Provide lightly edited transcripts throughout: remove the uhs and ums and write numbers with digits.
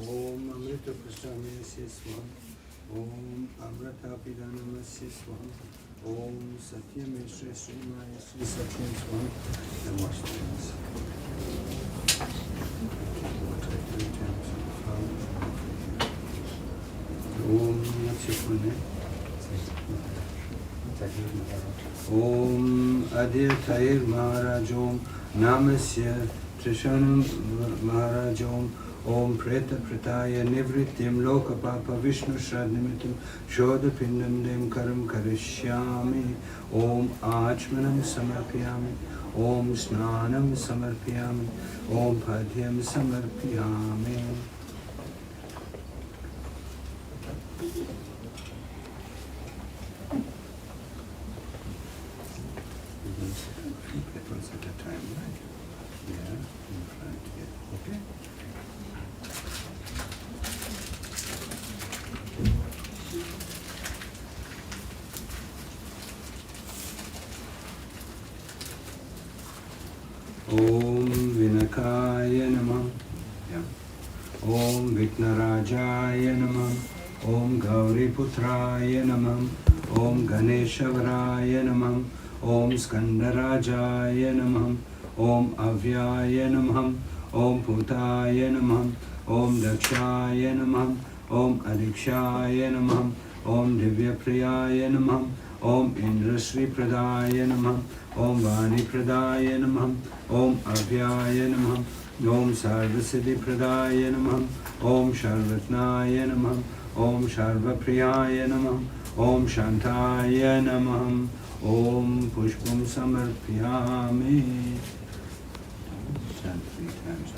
Om Amrita Prasthamisya Swam. Om Amrita Pidanamasya Swam. Om Satyam Shri Srimaya Shri Satyam Swam. Namaste. Om Natsikune. Om Adya Thair Maharajom Namasya Trishanam Maharajom Om Preta Prataya Nivrityam Loka Papa Vishnu Shradnimitam Shodha Pindam Dem Karam Karishyami Om Achmanam Samarpyami Om Snanam Samarpyami Om Padhyam Samarpyami. Once at a time, right? Yeah, in front here. Okay? Om Vinakaya Namah. Yeah. Om Viknarajaya Namah. Om Gauri Putraya Namah. Om Ganeshavaraya Namah. Om Skandarajaya Namah. Om Avyaya Namah. Om Putaya Namah. Om Dakshaya Namah. Om Adikshaya Namah. Om Divya Priyaya Namah. Om Indrasri Pradaya Namah. Om Vani Pradaya Namah. Om Avyaya Namah. Om Sarvasiddhi Pradaya Namah. Om Sharvatnaya Namah. Om Sharvapriyaya Namah. Om Shantaya Namah. Om Pushpam Samarpyami. Chant 3 times.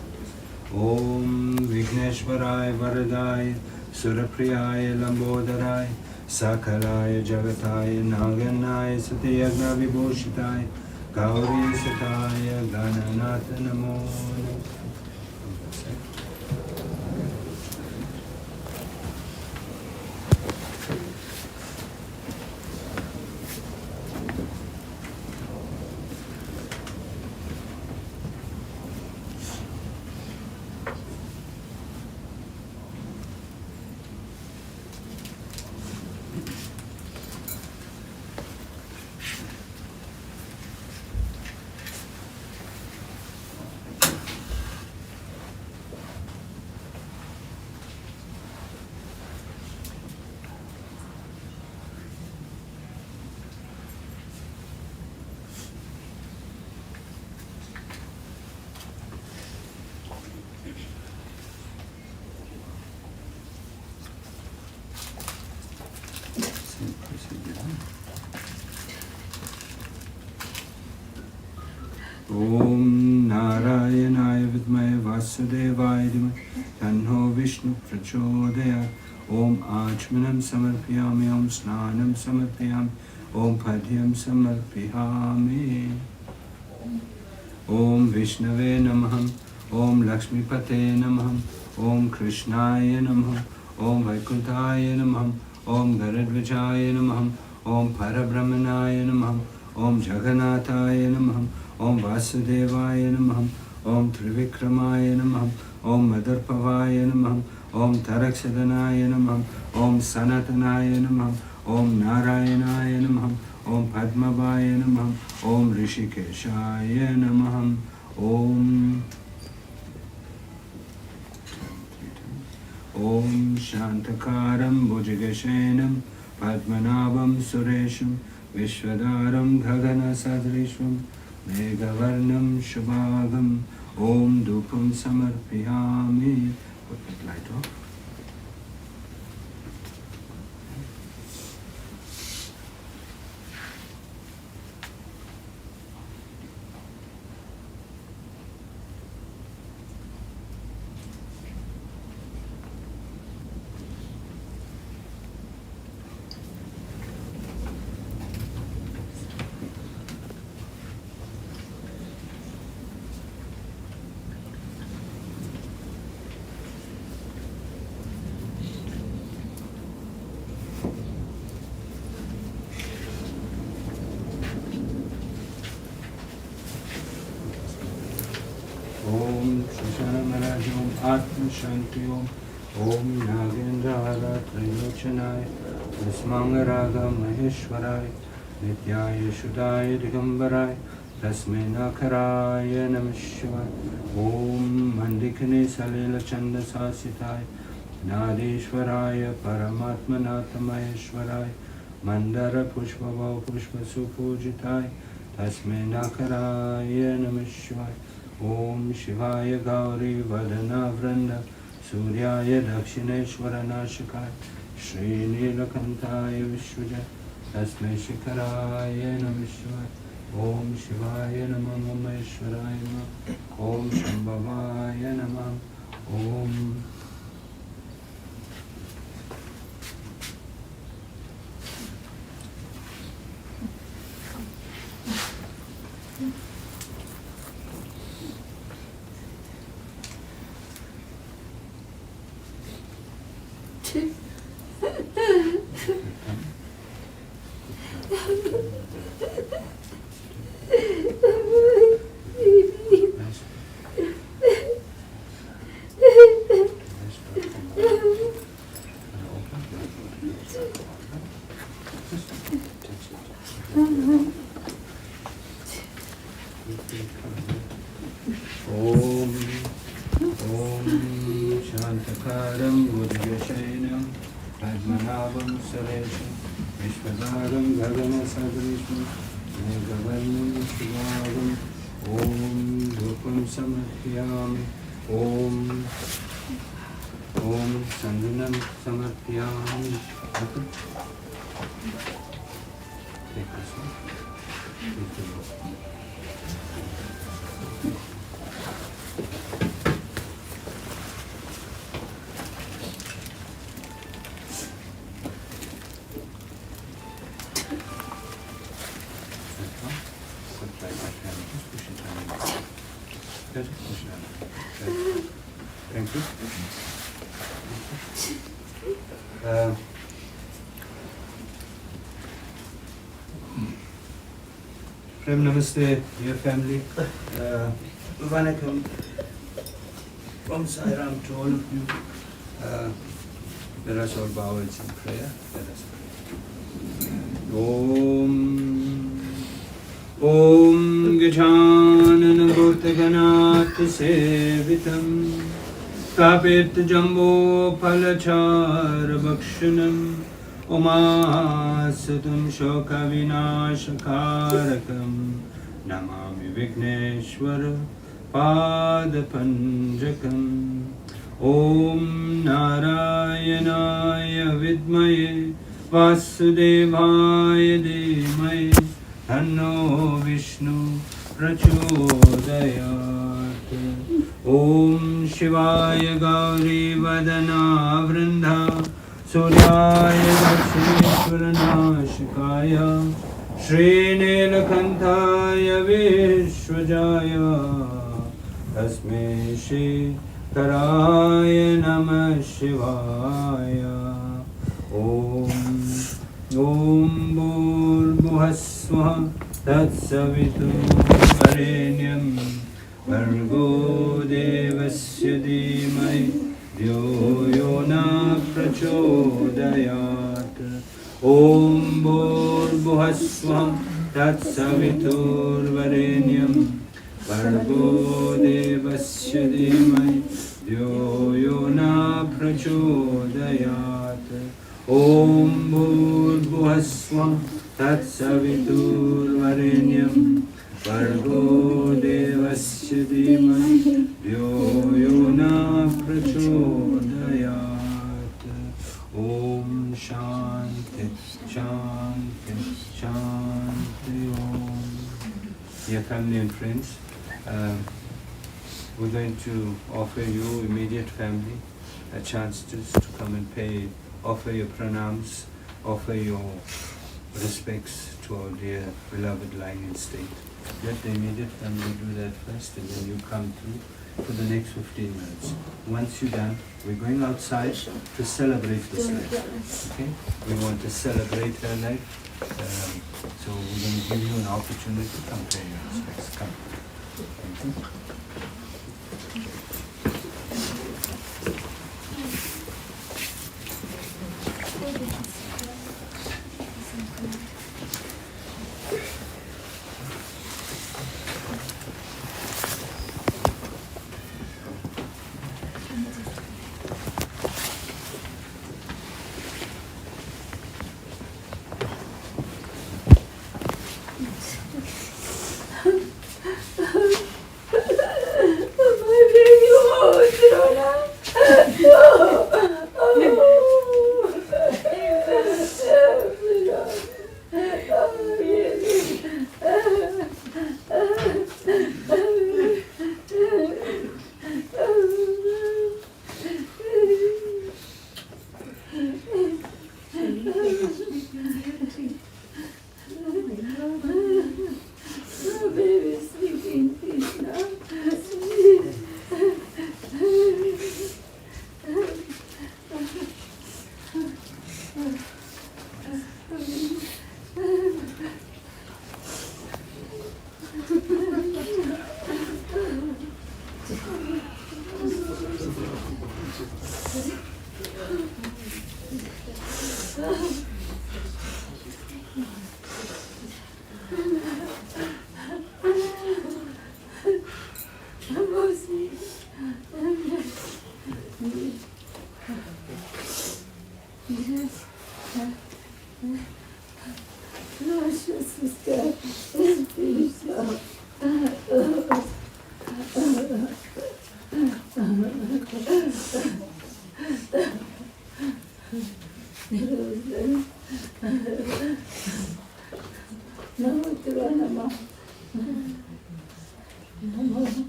Om Vigneshwaraya Varadaya Surapriyaya Lambodharaya Sakaraya Jagataya Naganaya Satyagna Vibhushitaya Gauri Sataya Gananatha Namo. विद्महे वासुदेवाय धीमहि तन्नो विष्णु प्रचोदयात्। ओम आचमनं समर्पयामि, ओम स्नानं समर्पयामि, ओम पद्यं समर्पयामि। ओम विष्णवे नमः, ओम लक्ष्मीपते नमः, ओम कृष्णाय नमः, ओम वैकुंठाय नमः, ओम गरुड़ध्वजाय नमः, ओम परब्रह्मणाय नमः, ओम जगन्नाथाय नमः, ओम वासुदेवाय नमः, ओम त्रिविक्रमाय नमः, ओम मदर्पवाय नमः, ओम तरक्षदनाय नमः, ओम सनातनाय नमः, ओम नारायणाय नमः, ओम पद्मवाय नमः, ओम ऋषिकेशाय नमः। ओम शांतकारं भुजगशयनं पद्मनाभं सुरेशं विश्वधारं गगनसदृशं मेघवर्णं शुभांगं। ओम धूपं समर्पयामि। Put that light off. Om THIRONA MAHARAJ ओम आत्म शांति ओम नागेंद्राय त्रैलोचनाय भस्मांगराग महेश्वराय नित्याय शुद्धाय दिगंबराय तस्मै नखराय नमः शिवाय। ओम मंडिकने सलिल चंद सासिताय नादेश्वराय परमात्मनाथ महेश्वराय मंदर पुष्प पुष्प सुपूजिताय तस्मै नखराय नमः शिवाय। ओम शिवाय गौरी वदना वृंद सूर्याय दक्षिणेश्वर नाशकाय श्रीनीलकंठाय विश्वजय तस्मै शिखराय नमः शिवाय। ओम शिवाय नमः, महेश्वराय नमः, ओम शंभवाय नमः। ओम शांतकारं भुजगशयनं पद्मनाभं सुरेशं विश्वधारं गगनसदृशं मेघवर्णं शुभांगं। ओम धूपं समर्पयामि। ओम चंदनं समर्पयामि। Thank you. Prem Namaste, dear family. Vanakkam. Om Sai Ram to all of you. Let us all bow in prayer. Let us pray. Om Gajanana Bhutaganath Sevitam Kapit Jambo Palachar Bhakshanam Umasatam Shoka Vinashakarakam Namami Vigneshwara Padapanjakam. Om Narayanaya Vidmaye Vasudevaya Dhimaye Tanno Vishnu Prachodayat. Om Shivaya Gauri Vadana Vrinda Suryaya Lakshmishwarana Shikaya Shri Nilakantaya Vishwajaya Tasmai Shri Karaya Namah Shivaya Om Bhurvubhuvasvaha Tatsaviturvarenyam Bhargo Devasya Dhimai Dhyo Yo Na Prachodayat Om Bhurvubhuvasvaha Tatsaviturvarenyam Bhargo Devasya Dhimai Dhyo Yo Na Prachodayat Om Bhurvubhuvasvaha Tatsaviturvarenyam Bhargo Devasya Dhimai Dhyo Yo Na Prachodayat. Om Shanti Shanti Shanti Om. Dear family and friends, we're going to offer you, immediate family, a chance just to come and offer your pranams, offer your respects to our dear beloved lying in state. Let the immediate family do that first, and then you come through for the next 15 minutes. Once you're done, we're going outside to celebrate this life. Okay? We want to celebrate her life. So we're going to give you an opportunity to come pay your respects. Come. Thank you.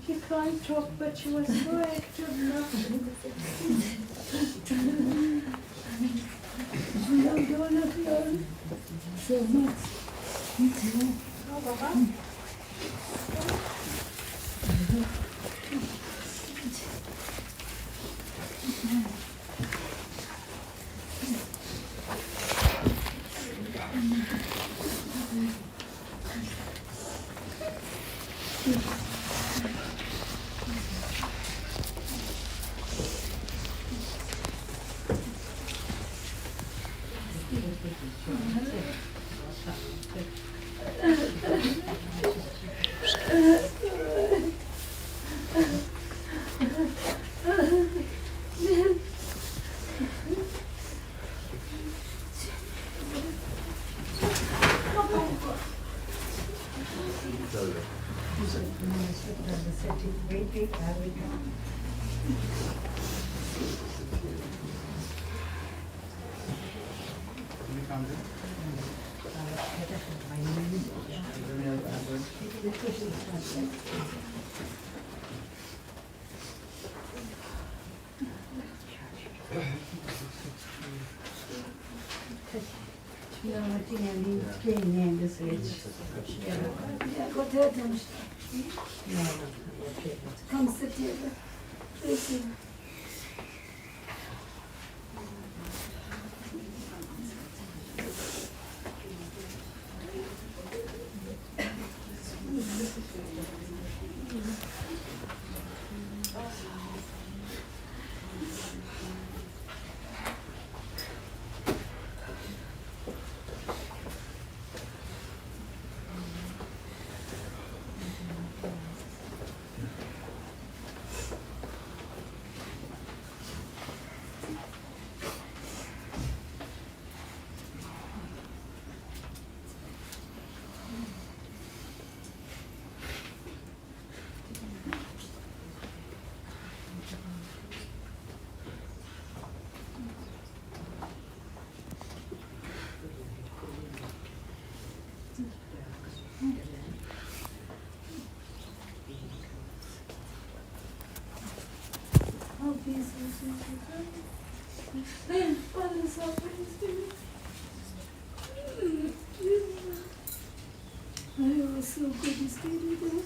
She can't talk, but she was so active now. She loved all of you so much. Oh, Baba. Ja, Martina, die kringen det switch. Ja, jag går till tömst. Ja, konstigt till det. Precis. Father, Son, Holy Spirit. I was so good to stay with you.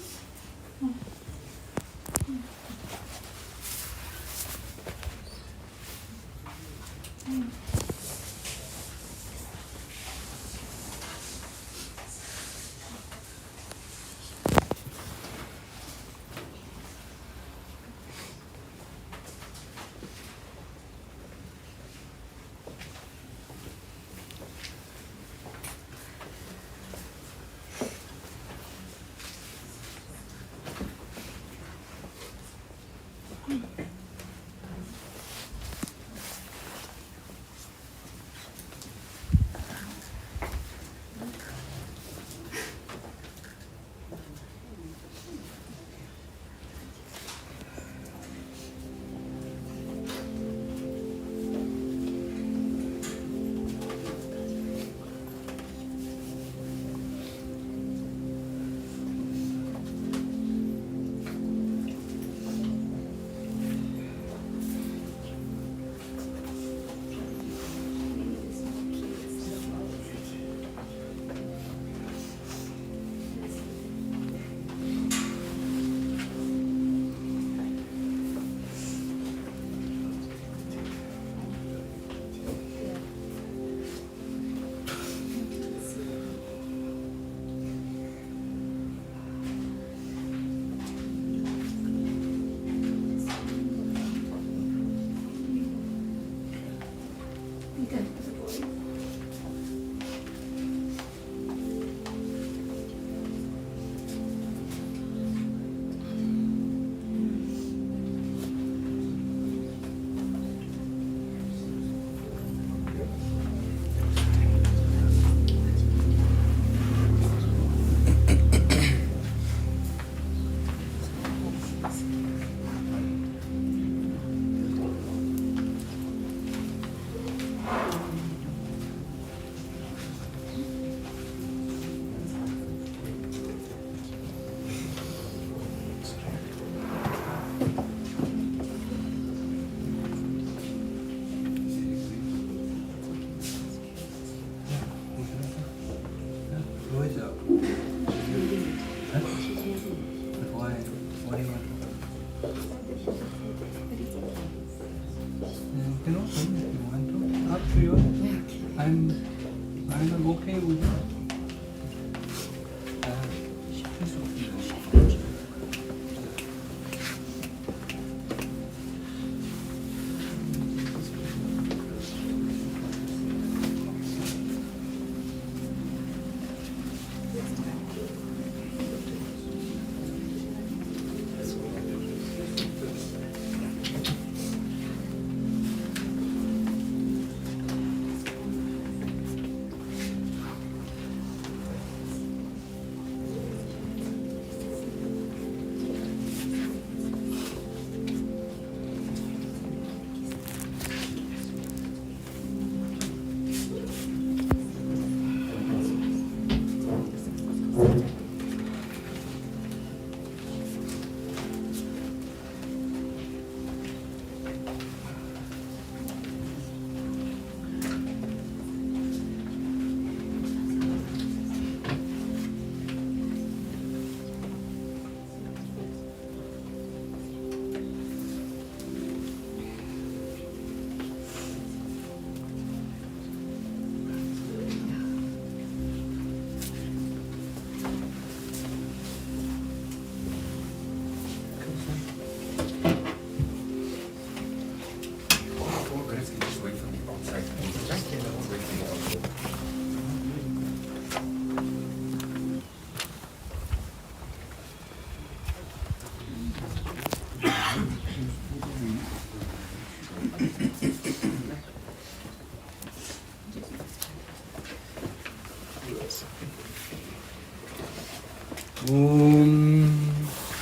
I'm okay with it. Om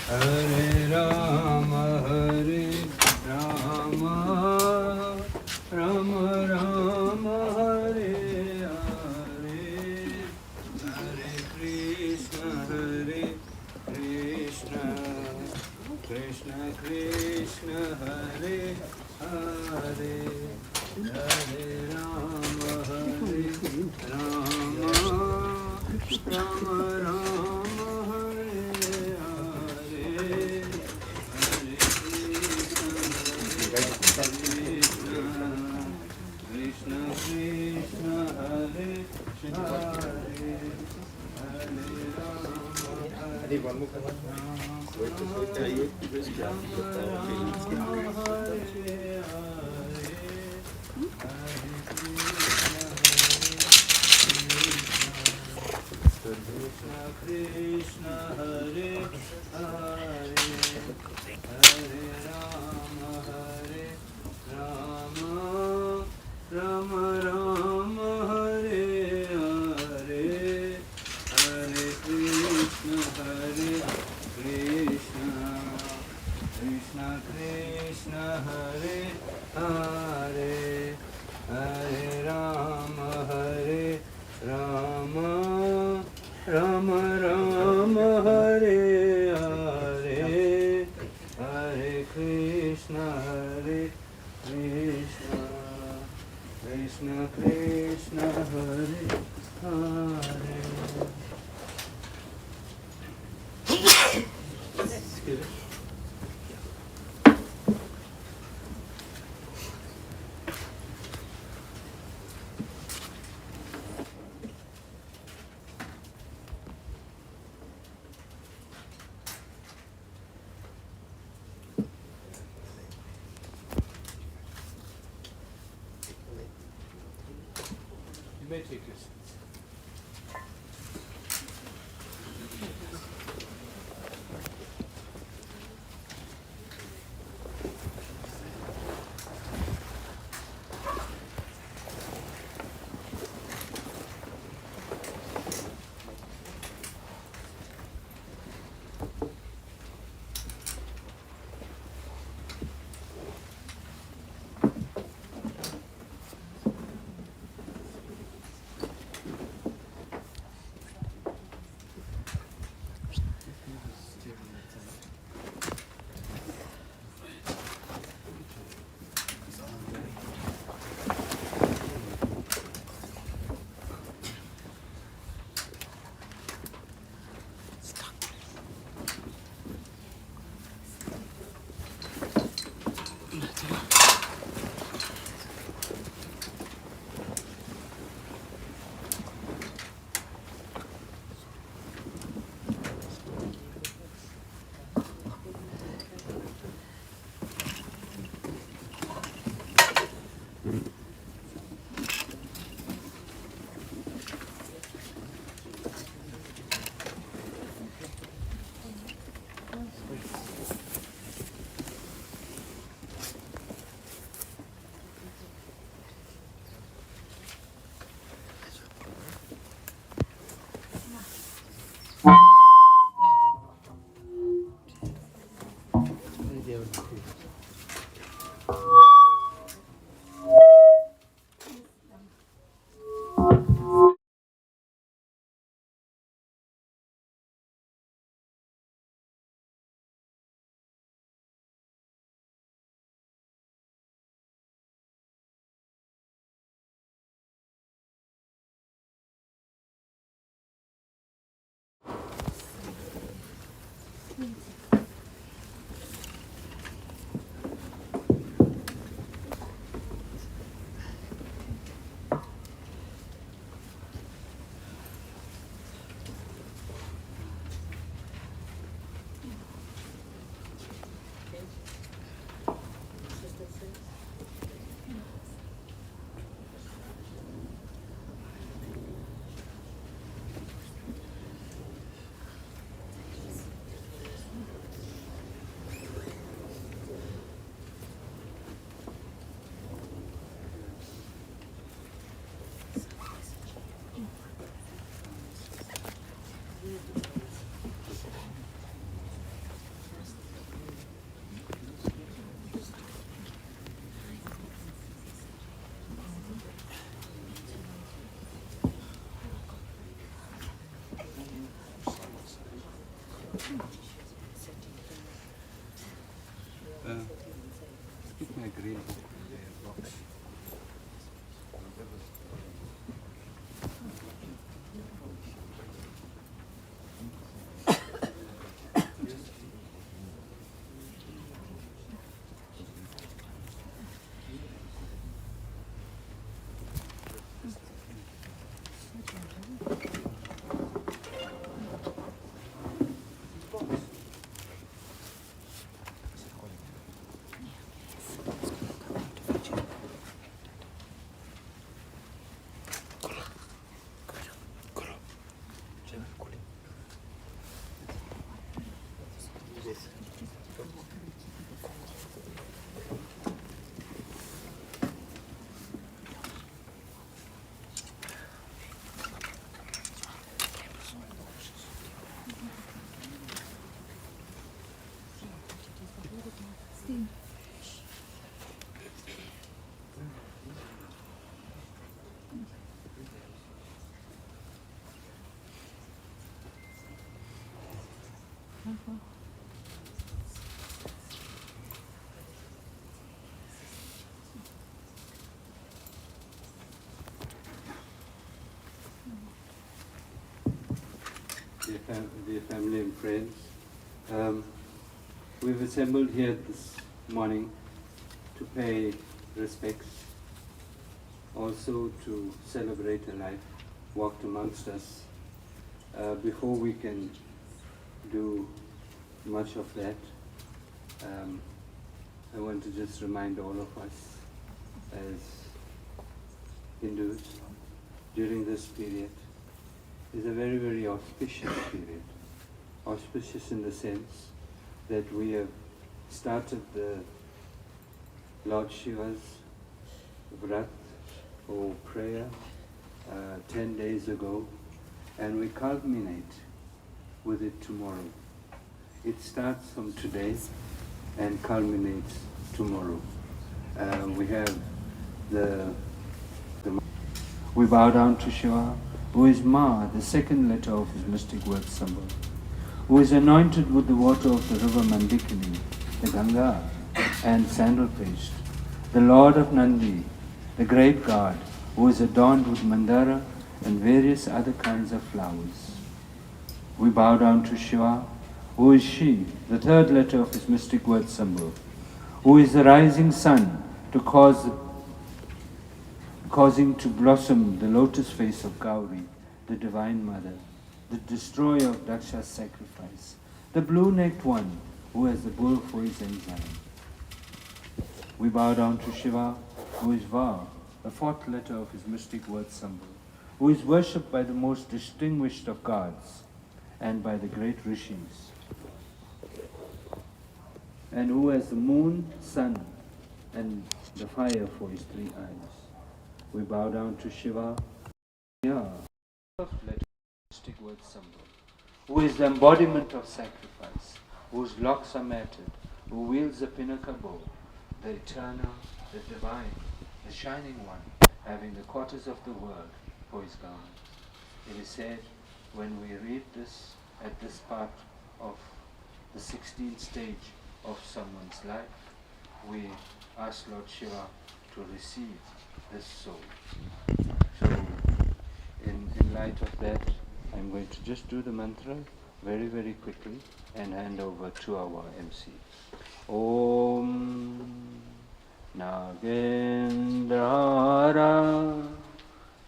Hare Rama Hare Rama Rama Rama Hare Hare Hare Krishna Krishna Krishna Hare Hare Hare Rama Rama Rama Hare Hare Hare Krishna Krishna Hare Hare Hare Krishna Hare Hare Hare Rama Rama Rama Hare Hare Hare Krishna Krishna Krishna Hare Hare Hare Rama Rama Rama Hare Hare Hare Krishna Krishna Krishna Hare Hare. Excuse me. You may take your seats. Keep my green box. Dear family and friends, we've assembled here this morning to pay respects, also to celebrate a life walked amongst us. Before we can do much of that, I want to just remind all of us as Hindus, during this period is a very, very auspicious period. Auspicious in the sense that we have started the Lord Shiva's Vrat or prayer 10 days ago, and we culminate with it tomorrow. It starts from today and culminates tomorrow. We have we bow down to Shiva, who is Ma, the second letter of his mystic word symbol, who is anointed with the water of the river Mandikini, the Ganga, and sandal paste, the Lord of Nandi, the great god, who is adorned with mandara and various other kinds of flowers. We bow down to Shiva, who is she, the third letter of his mystic word symbol, who is the rising sun to causing to blossom the lotus face of Gauri, the Divine Mother, the destroyer of Daksha's sacrifice, the blue-necked one who has the bull for his enzyme. We bow down to Shiva, who is Va, the fourth letter of his mystic word symbol, who is worshipped by the most distinguished of gods and by the great rishis, and who has the moon, sun, and the fire for his three eyes. We bow down to Shiva, mystic word symbol, who is the embodiment of sacrifice, whose locks are matted, who wields the pinnacle bow, the eternal, the divine, the shining one, having the quarters of the world for his garment. It is said, when we read this at this part of the 16th stage of someone's life, we ask Lord Shiva to receive this soul. So, in light of that, I'm going to just do the mantra very, very quickly and hand over to our MC. Om Nagendra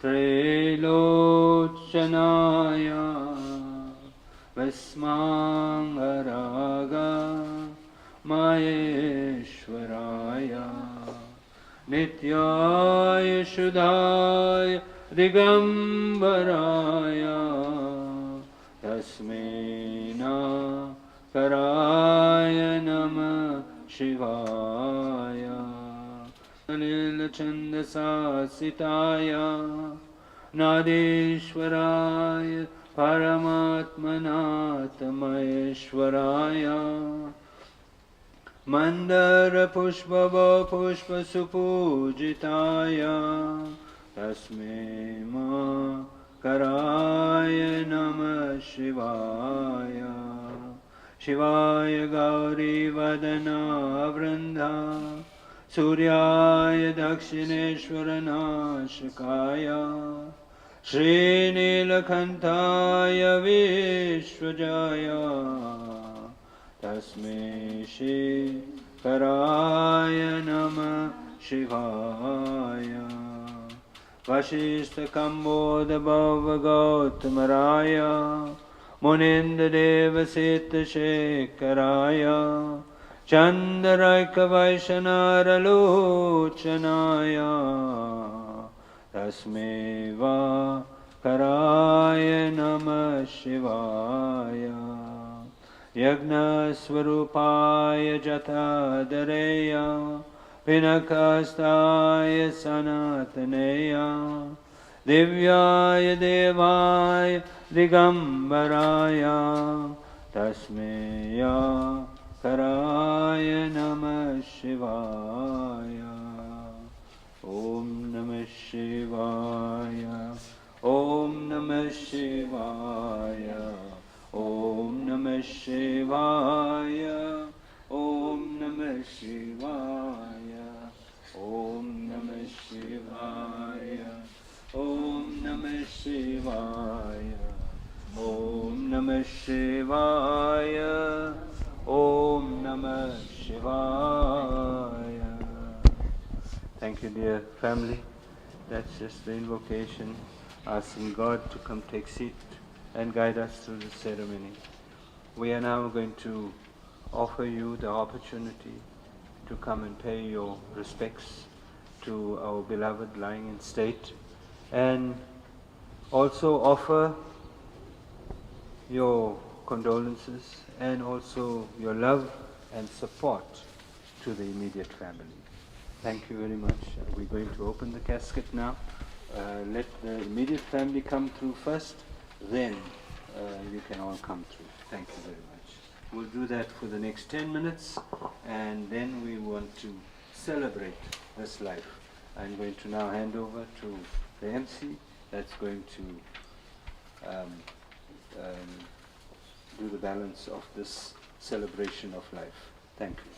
Trilochanaya Vesmangaraga Maheshwaraya Nityaya Shuddhaya Digambaraya Tasmena Karaya Namah Shivaya Lila Chandasa Sitaya Nadishwaraya Paramatmana Tamayeshwaraya Mandara Pushpava Pushpa Supujitaya Tasme Ma Karaya Namah Shivaya Shivaya Gauri Vadana Vrinda Suryaya Dakshineshwarana Shikaya Shri Nilakantaya Vishwajaya Tasme Shri Karaya Namah Shivaya Vashishta Kambodha Bhava Gautamaraya Muninda Deva Sita Shekaraya Chandraika Vaishanara Lochanaya Tasme Va Karaya Namah Shivaya Yagna Swarupaya Jata Dareya Pinakastaya Sanataneya Divyaya Devaya Digambaraya Tasmeya Karaya Namah Shivaya Om Namah Shivaya Om Namah Shivaya Om Namah Shivaya Om Namah Shivaya Om Namah Shivaya Om Namah Shivaya Om Namah Shivaya Om Namah Shivaya. Thank you, dear family. That's just the invocation, asking God to come take seat and guide us through the ceremony. We are now going to offer you the opportunity to come and pay your respects to our beloved lying in state, and also offer your condolences and also your love and support to the immediate family. Thank you very much. We're going to open the casket now. Let the immediate family come through first, then you can all come through. Thank you very much. We'll do that for the next 10 minutes, and then we want to celebrate this life. I'm going to now hand over to the MC that's going to do the balance of this celebration of life. Thank you.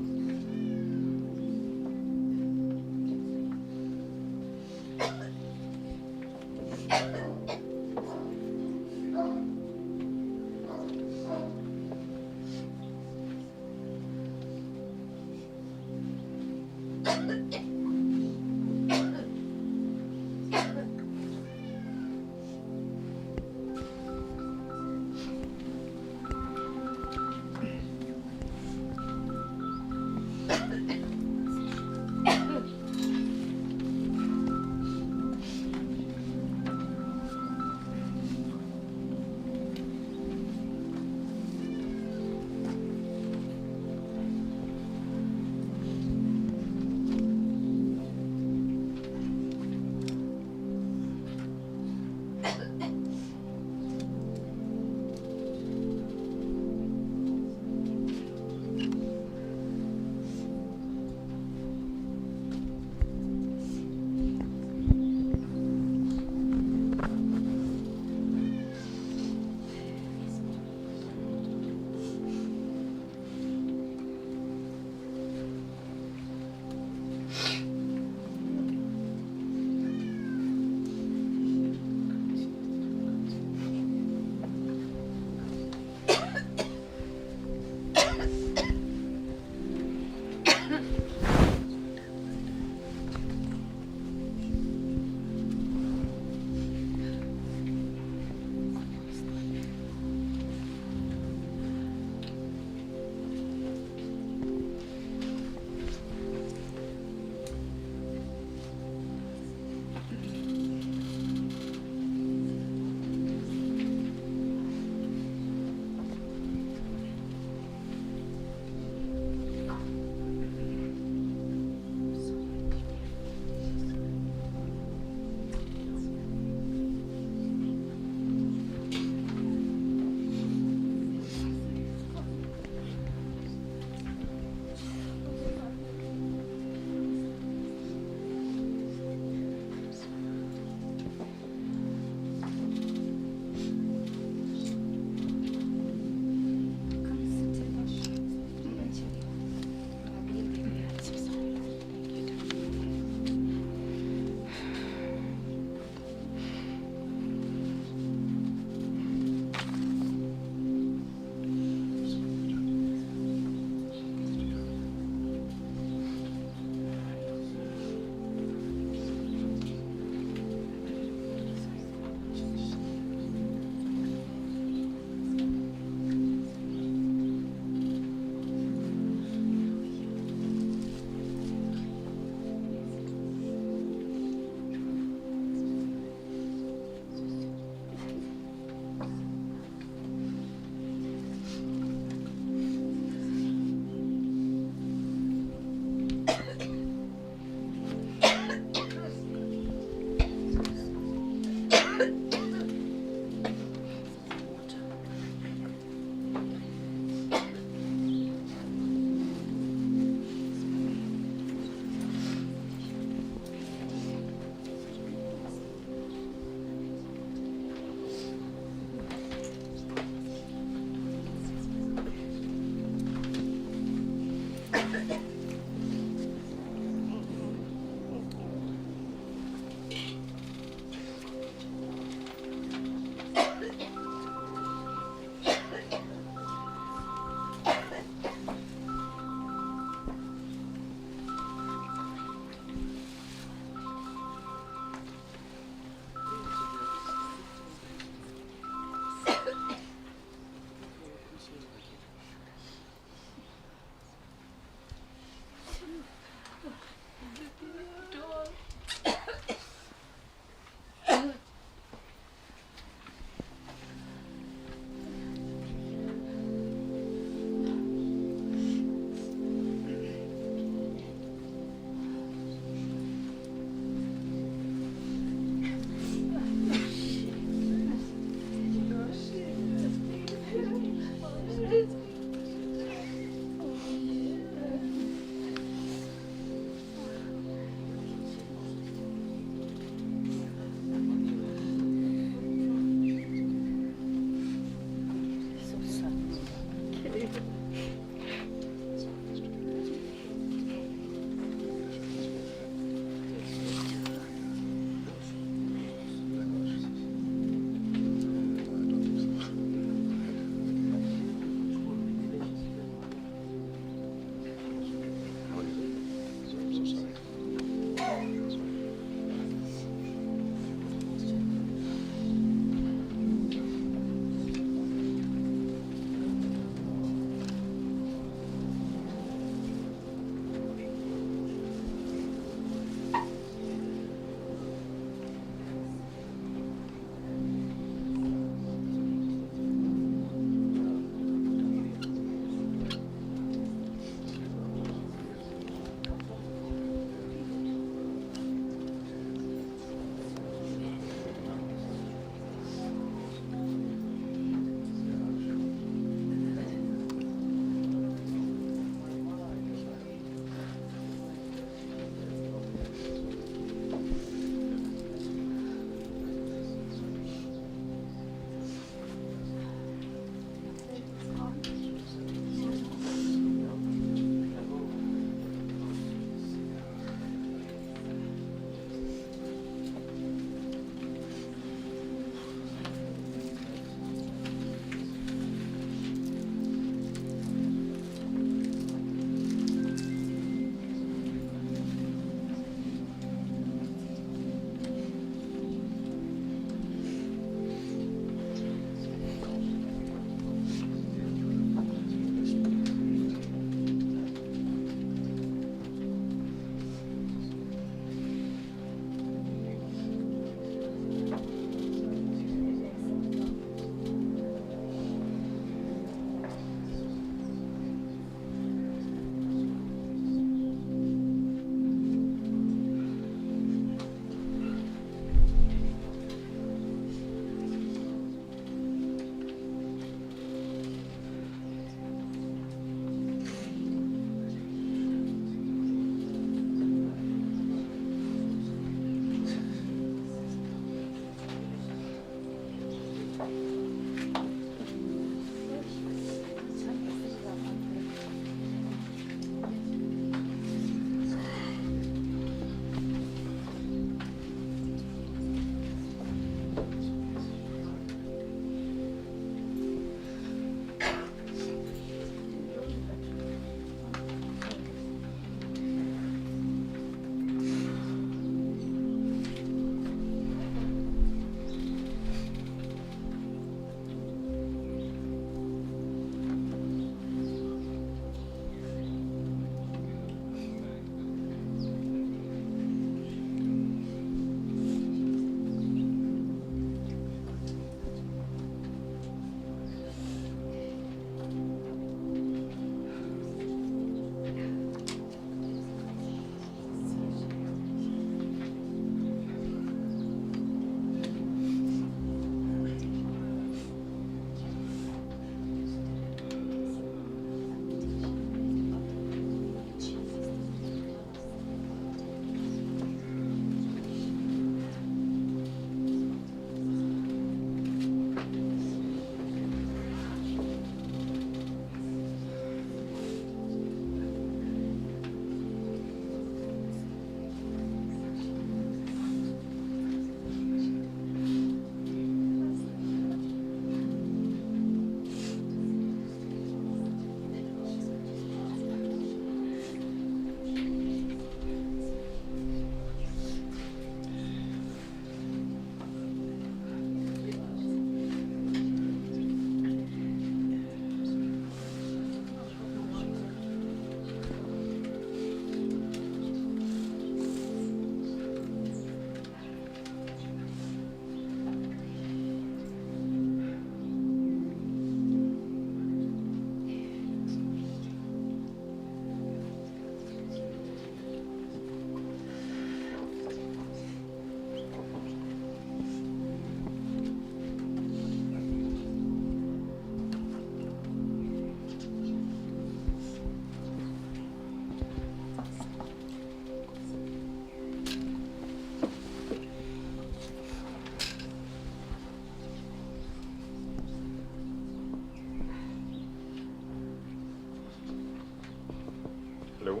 Hello?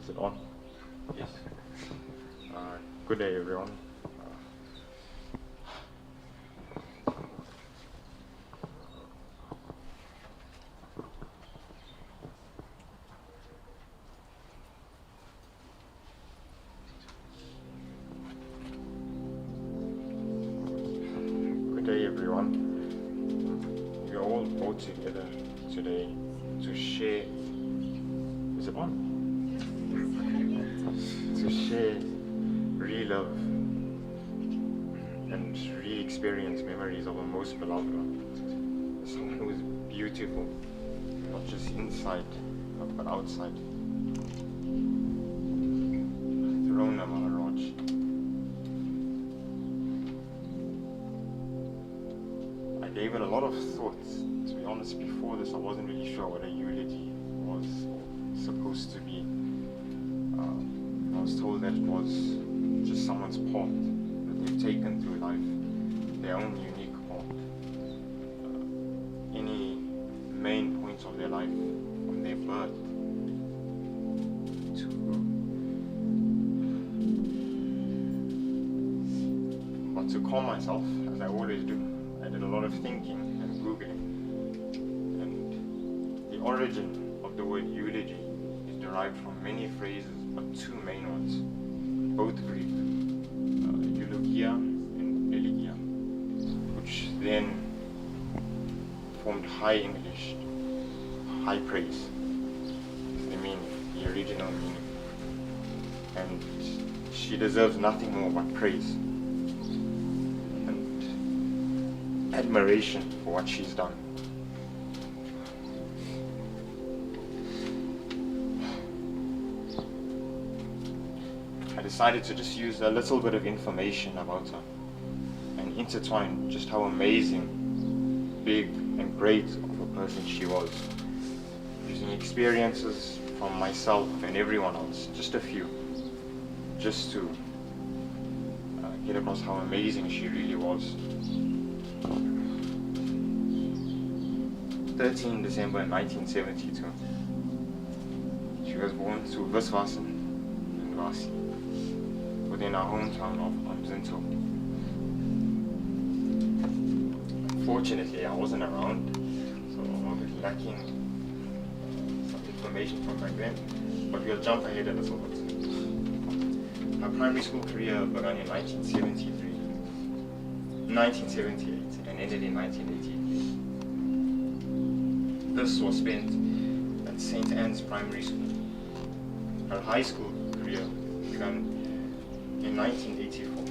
Is it on? Yes. Good day, everyone. Good day, everyone. We are all brought together today to share. Is it on? To share re-love and re-experience memories of our most beloved one. Someone who is beautiful, not just inside, but outside. THIRONA Maharaj. I gave it a lot of thought. To be honest, before this I wasn't really sure what a eulogy was supposed to be. I was told that it was just someone's path that they've taken through life, their own unique path. Any main points of their life, from their birth to but to calm myself, as I always do, I did a lot of thinking and Googling. And the origin of the word eulogy is derived from many phrases, but two main ones, both Greek, eulogia and elegia, which then formed High English, high praise, is the meaning, the original meaning. And she deserves nothing more but praise and admiration for what she's done. I decided to just use a little bit of information about her and intertwine just how amazing, big and great of a person she was, using experiences from myself and everyone else, just a few, just to get across how amazing she really was. 13 December 1972. She was born to Viswasen in Vasi, within our hometown of Amzinto. Unfortunately, I wasn't around, so I'm a bit lacking some information from back then, but we'll jump ahead a little bit. My primary school career began in 1978 and ended in 1988. This was spent at St. Anne's Primary School. Her high school career began in 1984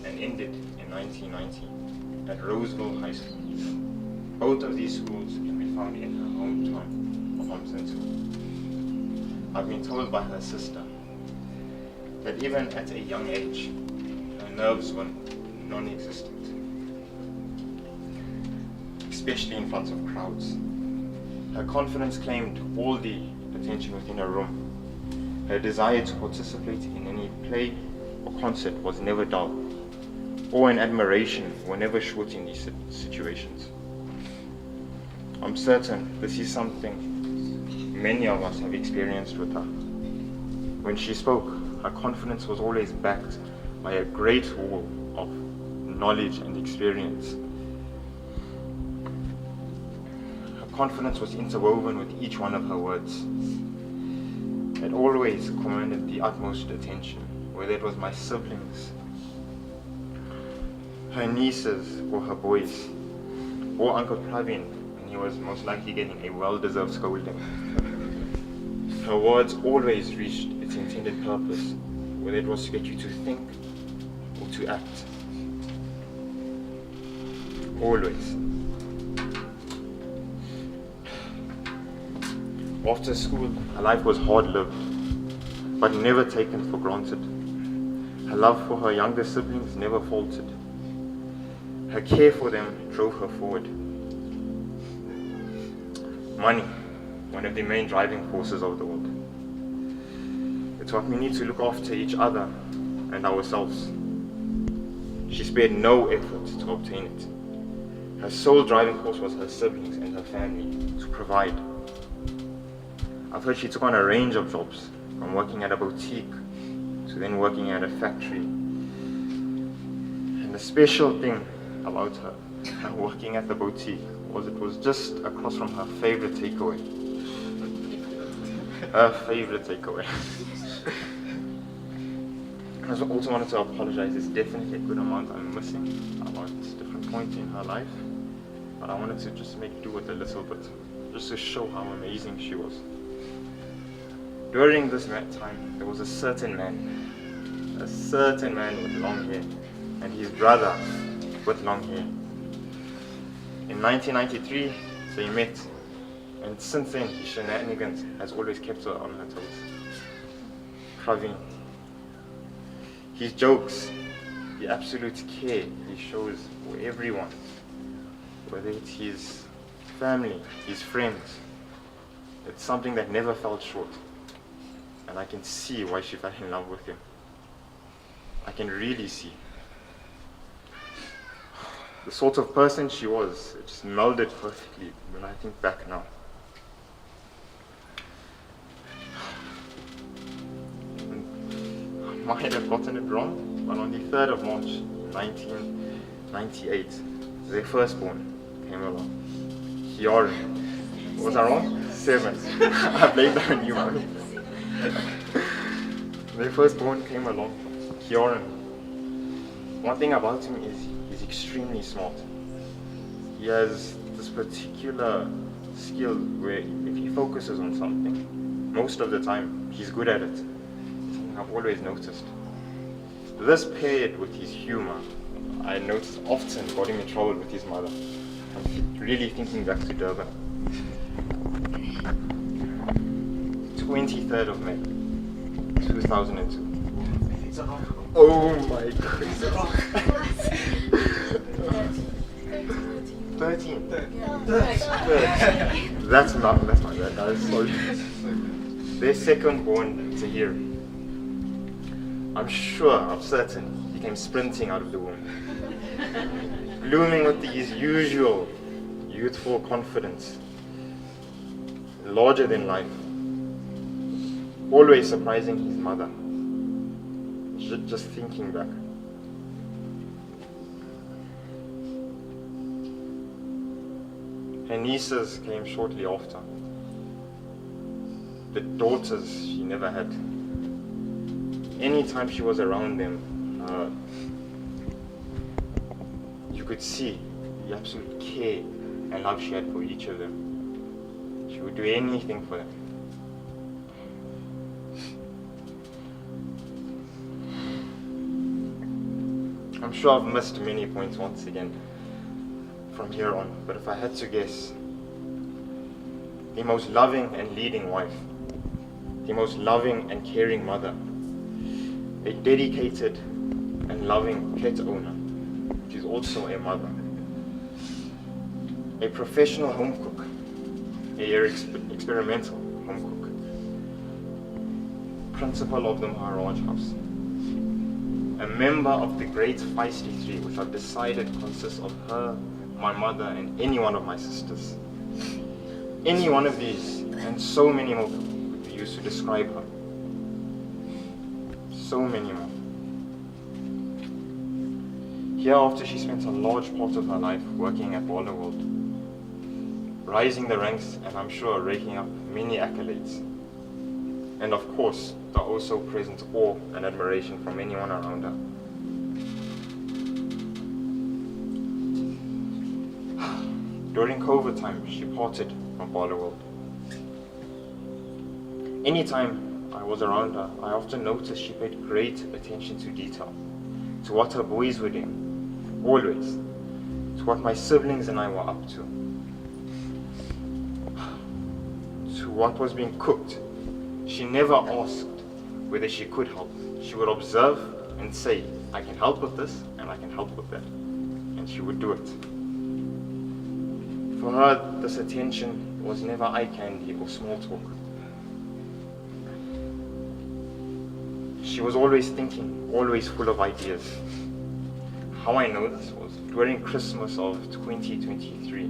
and ended in 1990 at Roseville High School. Both of these schools can be found in her hometown of Amzinto. I've been told by her sister that even at a young age, her nerves were non-existent, especially in front of crowds. Her confidence claimed all the attention within her room. Her desire to participate in any play or concert was never dull. Awe and admiration were never short in these situations. I'm certain this is something many of us have experienced with her. When she spoke, her confidence was always backed by a great wall of knowledge and experience. Her confidence was interwoven with each one of her words. It always commanded the utmost attention, whether it was my siblings, her nieces, or her boys, or Uncle Pravin, when he was most likely getting a well-deserved scolding. Her words always reached its intended purpose, whether it was to get you to think or to act. Always. After school, her life was hard-lived, but never taken for granted. Her love for her younger siblings never faltered. Her care for them drove her forward. Money, one of the main driving forces of the world. It taught me to look after each other and ourselves. She spared no effort to obtain it. Her sole driving force was her siblings and her family to provide. I've heard she took on a range of jobs, from working at a boutique to then working at a factory. And the special thing about her working at the boutique was it was just across from her favorite takeaway. Her favorite takeaway. I also wanted to apologize. There's definitely a good amount I'm missing about different points in her life, but I wanted to just make do with a little bit, just to show how amazing she was. During this time, there was a certain man with long hair, and his brother with long hair. In 1993, they met, and since then, his shenanigans has always kept her on her toes. Praveen. His jokes, the absolute care he shows for everyone, whether it's his family, his friends, it's something that never fell short. And I can see why she fell in love with him. I can really see. The sort of person she was, it just melded perfectly when I think back now. I might have gotten it wrong, but on the 3rd of March 1998, their firstborn came along. Kieran. Was I wrong? 7. I blame that on you, man. Their firstborn came along, Kieran. One thing about him is he's extremely smart. He has this particular skill where if he focuses on something, most of the time he's good at it. Something I've always noticed. This paired with his humor, I noticed often got him in trouble with his mother. I'm really thinking back to Durban. 23rd of May, 2002. Oh my God. 13. That's not bad, guys. Sorry. Their second born, Tahir. I'm certain, he came sprinting out of the womb, blooming with his usual youthful confidence. larger than life, always surprising his mother. Just thinking back. Her nieces came shortly after. The daughters she never had. Anytime she was around them, you could see the absolute care and love she had for each of them. She would do anything for them. I'm sure I've missed many points once again from here on, but if I had to guess, the most loving and leading wife, the most loving and caring mother, a dedicated and loving pet owner, which is also a mother, a professional home cook, a experimental home cook, principal of the Maharaj house, a member of the great feisty three, which I've decided consists of her, my mother, and any one of my sisters. Any one of these, and so many more could be used to describe her. So many more. Hereafter, she spent a large part of her life working at World, rising the ranks, and I'm sure raking up many accolades. And of course, the also present awe and admiration from anyone around her. During COVID time, she parted from World. Anytime I was around her, I often noticed she paid great attention to detail, to what her boys were doing, always, to what my siblings and I were up to what was being cooked. She never asked whether she could help. She would observe and say, I can help with this and I can help with that. And she would do it. For her, this attention was never eye candy or small talk. She was always thinking, always full of ideas. How I know this was during Christmas of 2023.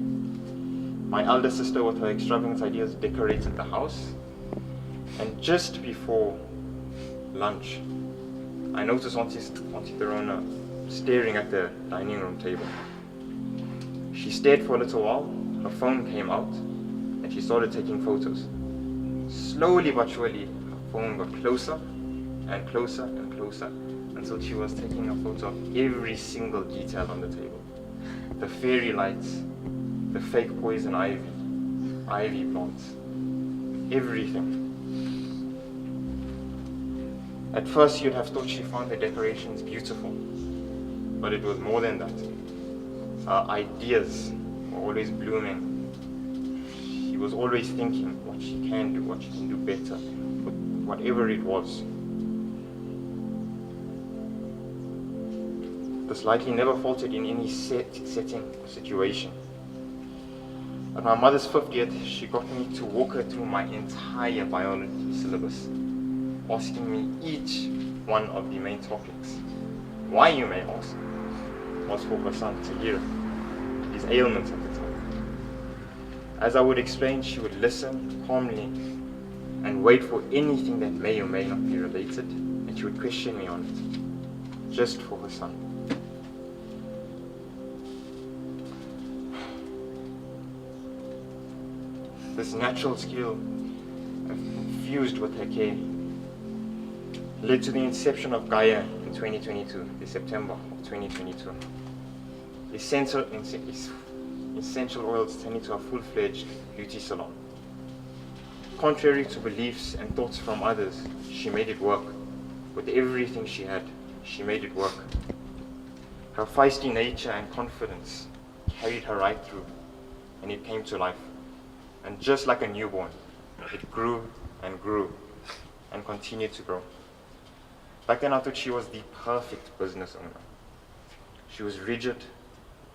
My elder sister, with her extravagant ideas, decorated the house. And just before lunch, I noticed Auntie THIRONA staring at the dining room table. She stared for a little while, her phone came out, and she started taking photos. Slowly but surely, her phone got closer and closer and closer, until she was taking a photo of every single detail on the table. The fairy lights, the fake poison ivy plants, everything. At first you'd have thought she found the decorations beautiful, but it was more than that. Her ideas were always blooming. She was always thinking what she can do better, whatever it was. This likely never faltered in any setting or situation. At my mother's 50th, she got me to walk her through my entire biology syllabus, asking me each one of the main topics. Why, you may ask, was for her son to hear his ailments at the time. As I would explain, she would listen calmly and wait for anything that may or may not be related, and she would question me on it, just for her son. This natural skill, fused with her care, led to the inception of Gaia in 2022, the September of 2022. Essential oils turned into a full-fledged beauty salon. Contrary to beliefs and thoughts from others, she made it work. With everything she had, she made it work. Her feisty nature and confidence carried her right through, and it came to life. And just like a newborn, it grew and grew and continued to grow. Back then I thought she was the perfect business owner. She was rigid,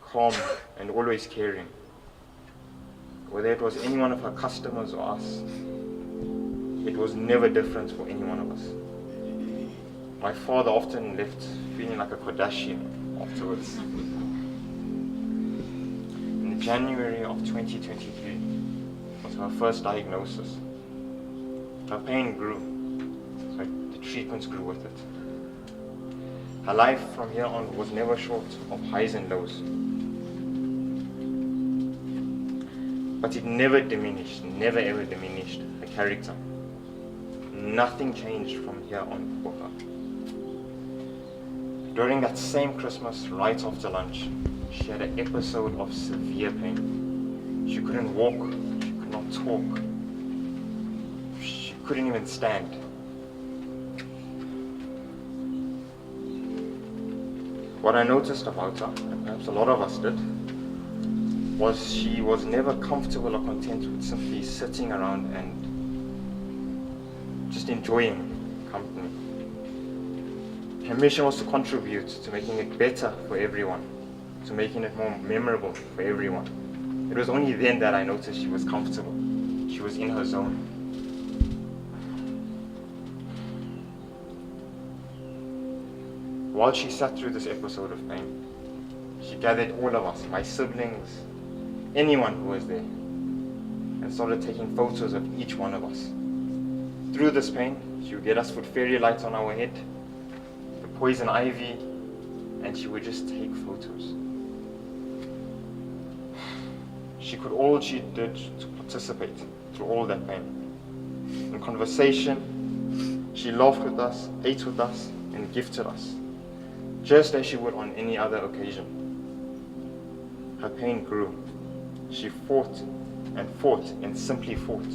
calm, and always caring. Whether it was any one of her customers or us, it was never different for any one of us. My father often left feeling like a Kardashian afterwards. In January of 2023, was her first diagnosis. Her pain grew, but the treatments grew with it. Her life from here on was never short of highs and lows. But it never diminished, never ever diminished her character. Nothing changed from here on for her. During that same Christmas, right after lunch, she had an episode of severe pain. She couldn't walk, she could not talk, she couldn't even stand. What I noticed about her, and perhaps a lot of us did, was she was never comfortable or content with simply sitting around and just enjoying company. Her mission was to contribute to making it better for everyone, to making it more memorable for everyone. It was only then that I noticed she was comfortable. She was in her zone. While she sat through this episode of pain, she gathered all of us, my siblings, anyone who was there, and started taking photos of each one of us. Through this pain, she would get us put fairy lights on our head, the poison ivy, and she would just take photos. All she did to participate through all that pain. In conversation, she laughed with us, ate with us, and gifted us, just as she would on any other occasion. Her pain grew. She fought and simply fought.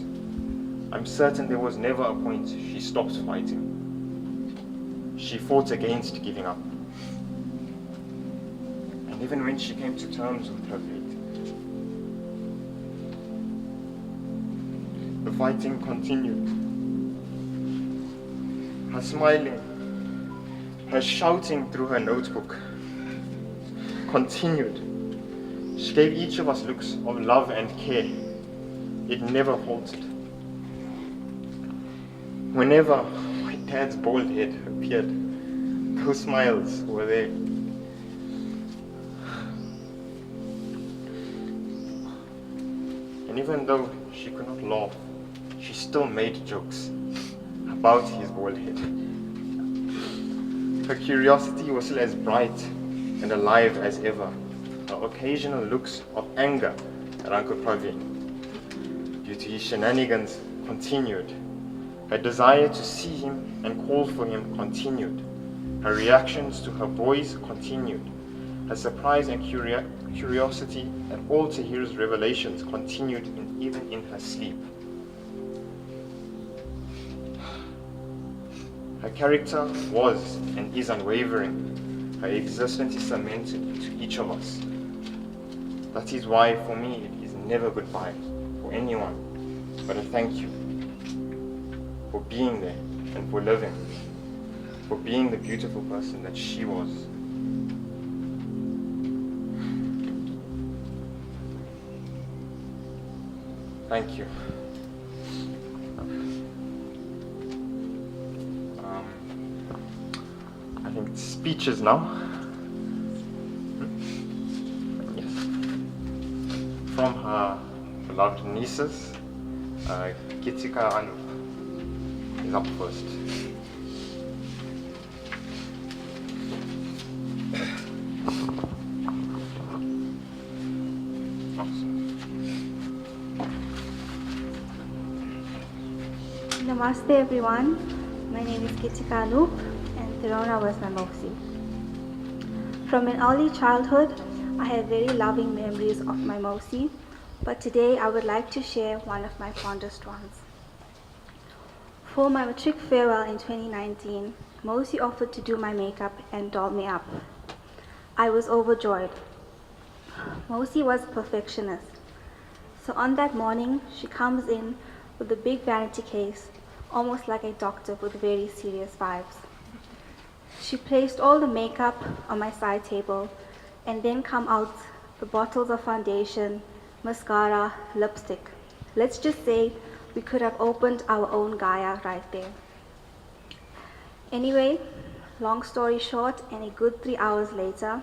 I'm certain there was never a point she stopped fighting. She fought against giving up. And even when she came to terms with her fate, the fighting continued. Her smiling, her shouting through her notebook continued. She gave each of us looks of love and care. It never halted. Whenever my dad's bald head appeared, those smiles were there. And even though she could not laugh, she still made jokes about his bald head. Her curiosity was still as bright and alive as ever. Her occasional looks of anger at Uncle Praveen due to his shenanigans continued. Her desire to see him and call for him continued. Her reactions to her boys continued. Her surprise and curiosity at all Tahir's revelations continued even in her sleep. Her character was and is unwavering. Her existence is cemented to each of us. That is why, for me, it is never goodbye for anyone, but a thank you for being there and for living, for being the beautiful person that she was. Thank you. I think speeches now. Yes. From her beloved nieces, Kitika Anu is up first. Namaste everyone, my name is Kitika Anu and THIRONA was my Moksi. From an early childhood, I have very loving memories of my Moksi, but today I would like to share one of my fondest ones. For my matric farewell in 2019, Mosi offered to do my makeup and doll me up. I was overjoyed. Mosi was a perfectionist. So on that morning, she comes in with a big vanity case, almost like a doctor with very serious vibes. She placed all the makeup on my side table and then come out the bottles of foundation, mascara, lipstick. Let's just say we could have opened our own Gaia right there. Anyway, long story short, and a good 3 hours later,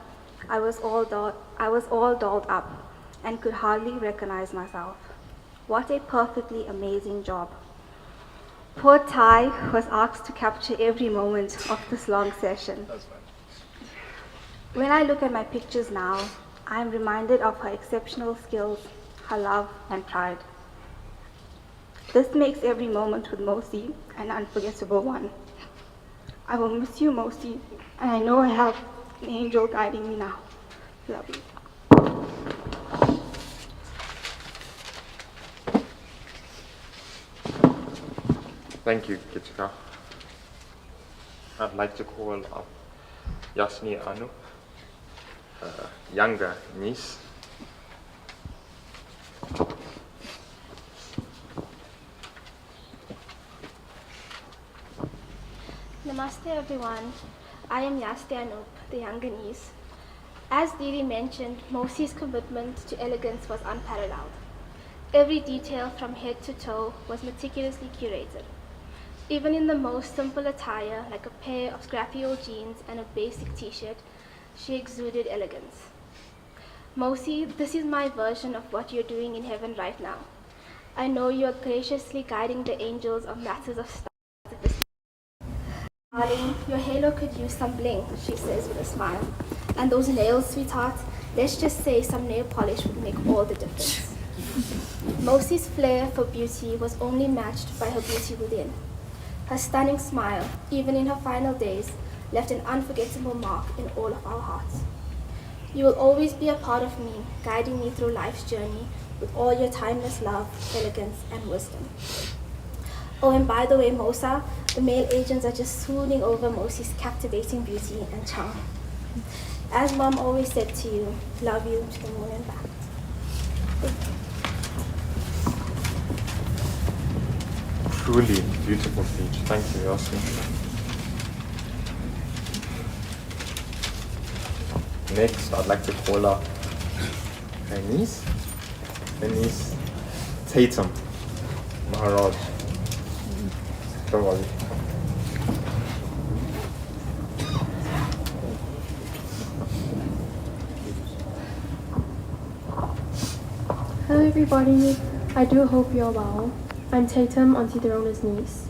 I was all dolled up and could hardly recognize myself. What a perfectly amazing job. Poor Ty was asked to capture every moment of this long session. When I look at my pictures now, I am reminded of her exceptional skills, her love and pride. This makes every moment with Mosi an unforgettable one. I will miss you, Mosi, and I know I have an angel guiding me now. Love you. Thank you, Kichika. I'd like to call up Yasni Anu, younger niece. Namaste everyone. I am Yasni Anu, the younger niece. As Didi mentioned, Mosi's commitment to elegance was unparalleled. Every detail from head to toe was meticulously curated. Even in the most simple attire, like a pair of scrappy old jeans and a basic t-shirt, she exuded elegance. Mosi, this is my version of what you're doing in heaven right now. I know you are graciously guiding the angels of matters of style. Darling, your halo could use some bling, she says with a smile. And those nails, sweetheart, let's just say some nail polish would make all the difference. Mosi's flair for beauty was only matched by her beauty within. Her stunning smile, even in her final days, left an unforgettable mark in all of our hearts. You will always be a part of me, guiding me through life's journey with all your timeless love, elegance, and wisdom. Oh, and by the way, Mosa, the male agents are just swooning over Mosi's captivating beauty and charm. As Mom always said to you, love you to the moon and back. Truly beautiful speech. Thank you, Yasmin. Next, I'd like to call up her niece THIRONA Maharaj. Don't worry. Hello everybody, I do hope you're well. I'm Tatum, Auntie THIRONA's niece.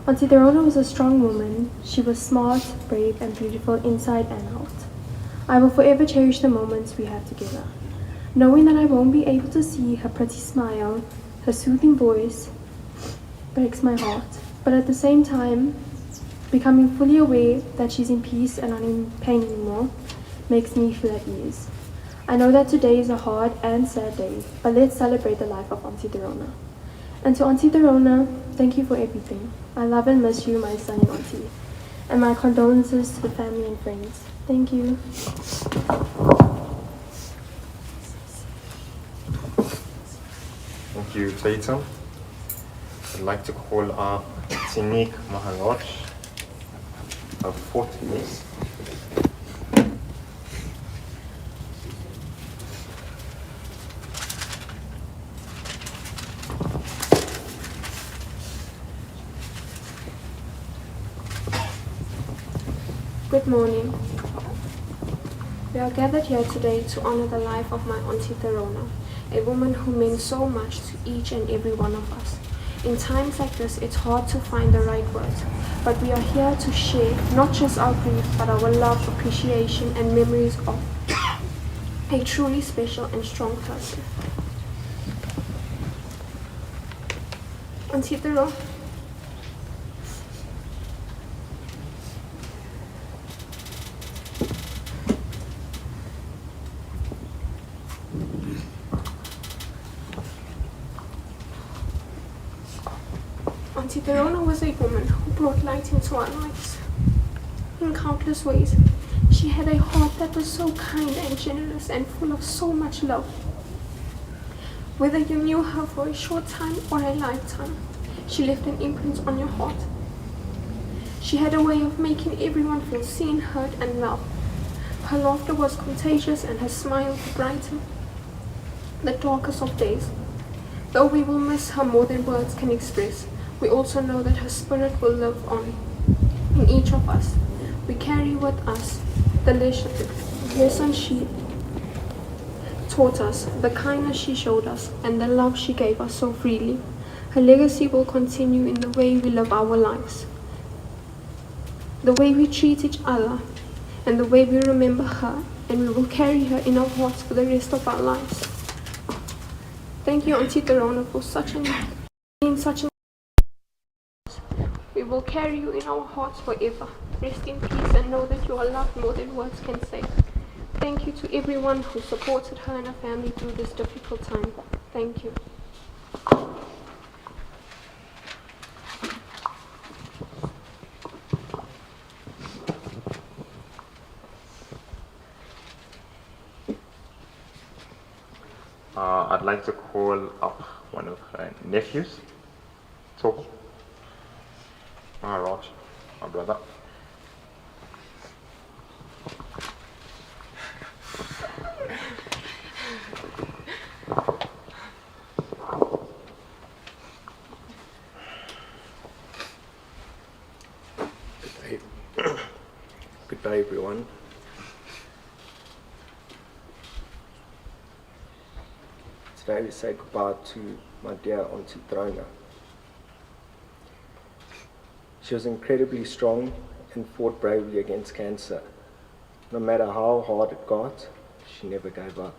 Auntie THIRONA was a strong woman. She was smart, brave, and beautiful inside and out. I will forever cherish the moments we had together. Knowing that I won't be able to see her pretty smile, her soothing voice, breaks my heart. But at the same time, becoming fully aware that she's in peace and not in pain anymore makes me feel at ease. I know that today is a hard and sad day, but let's celebrate the life of Auntie THIRONA. And to Auntie THIRONA, thank you for everything. I love and miss you, my stunning auntie. And my condolences to the family and friends. Thank you. Thank you, Tatum. I'd like to call up THIRONA Maharaj, her fourth niece. Good morning. We are gathered here today to honor the life of my Auntie THIRONA, a woman who meant so much to each and every one of us. In times like this, it's hard to find the right words, but we are here to share not just our grief, but our love, appreciation, and memories of a truly special and strong person. Auntie THIRONA. Auntie THIRONA was a woman who brought light into our lives in countless ways. She had a heart that was so kind and generous and full of so much love. Whether you knew her for a short time or a lifetime, she left an imprint on your heart. She had a way of making everyone feel seen, heard, and loved. Her laughter was contagious and her smile brightened the darkest of days. Though we will miss her more than words can express, we also know that her spirit will live on in each of us. We carry with us the lesson she taught us, the kindness she showed us, and the love she gave us so freely. Her legacy will continue in the way we live our lives, the way we treat each other, and the way we remember her, and we will carry her in our hearts for the rest of our lives. Thank you, Auntie THIRONA, for being such an. We will carry you in our hearts forever. Rest in peace and know that you are loved more than words can say. Thank you to everyone who supported her and her family through this difficult time. Thank you. I'd like to call up one of her nephews, Toko Maharaj, my brother. Good day, everyone. Today we say goodbye to my dear Auntie THIRONA. She was incredibly strong and fought bravely against cancer. No matter how hard it got, she never gave up.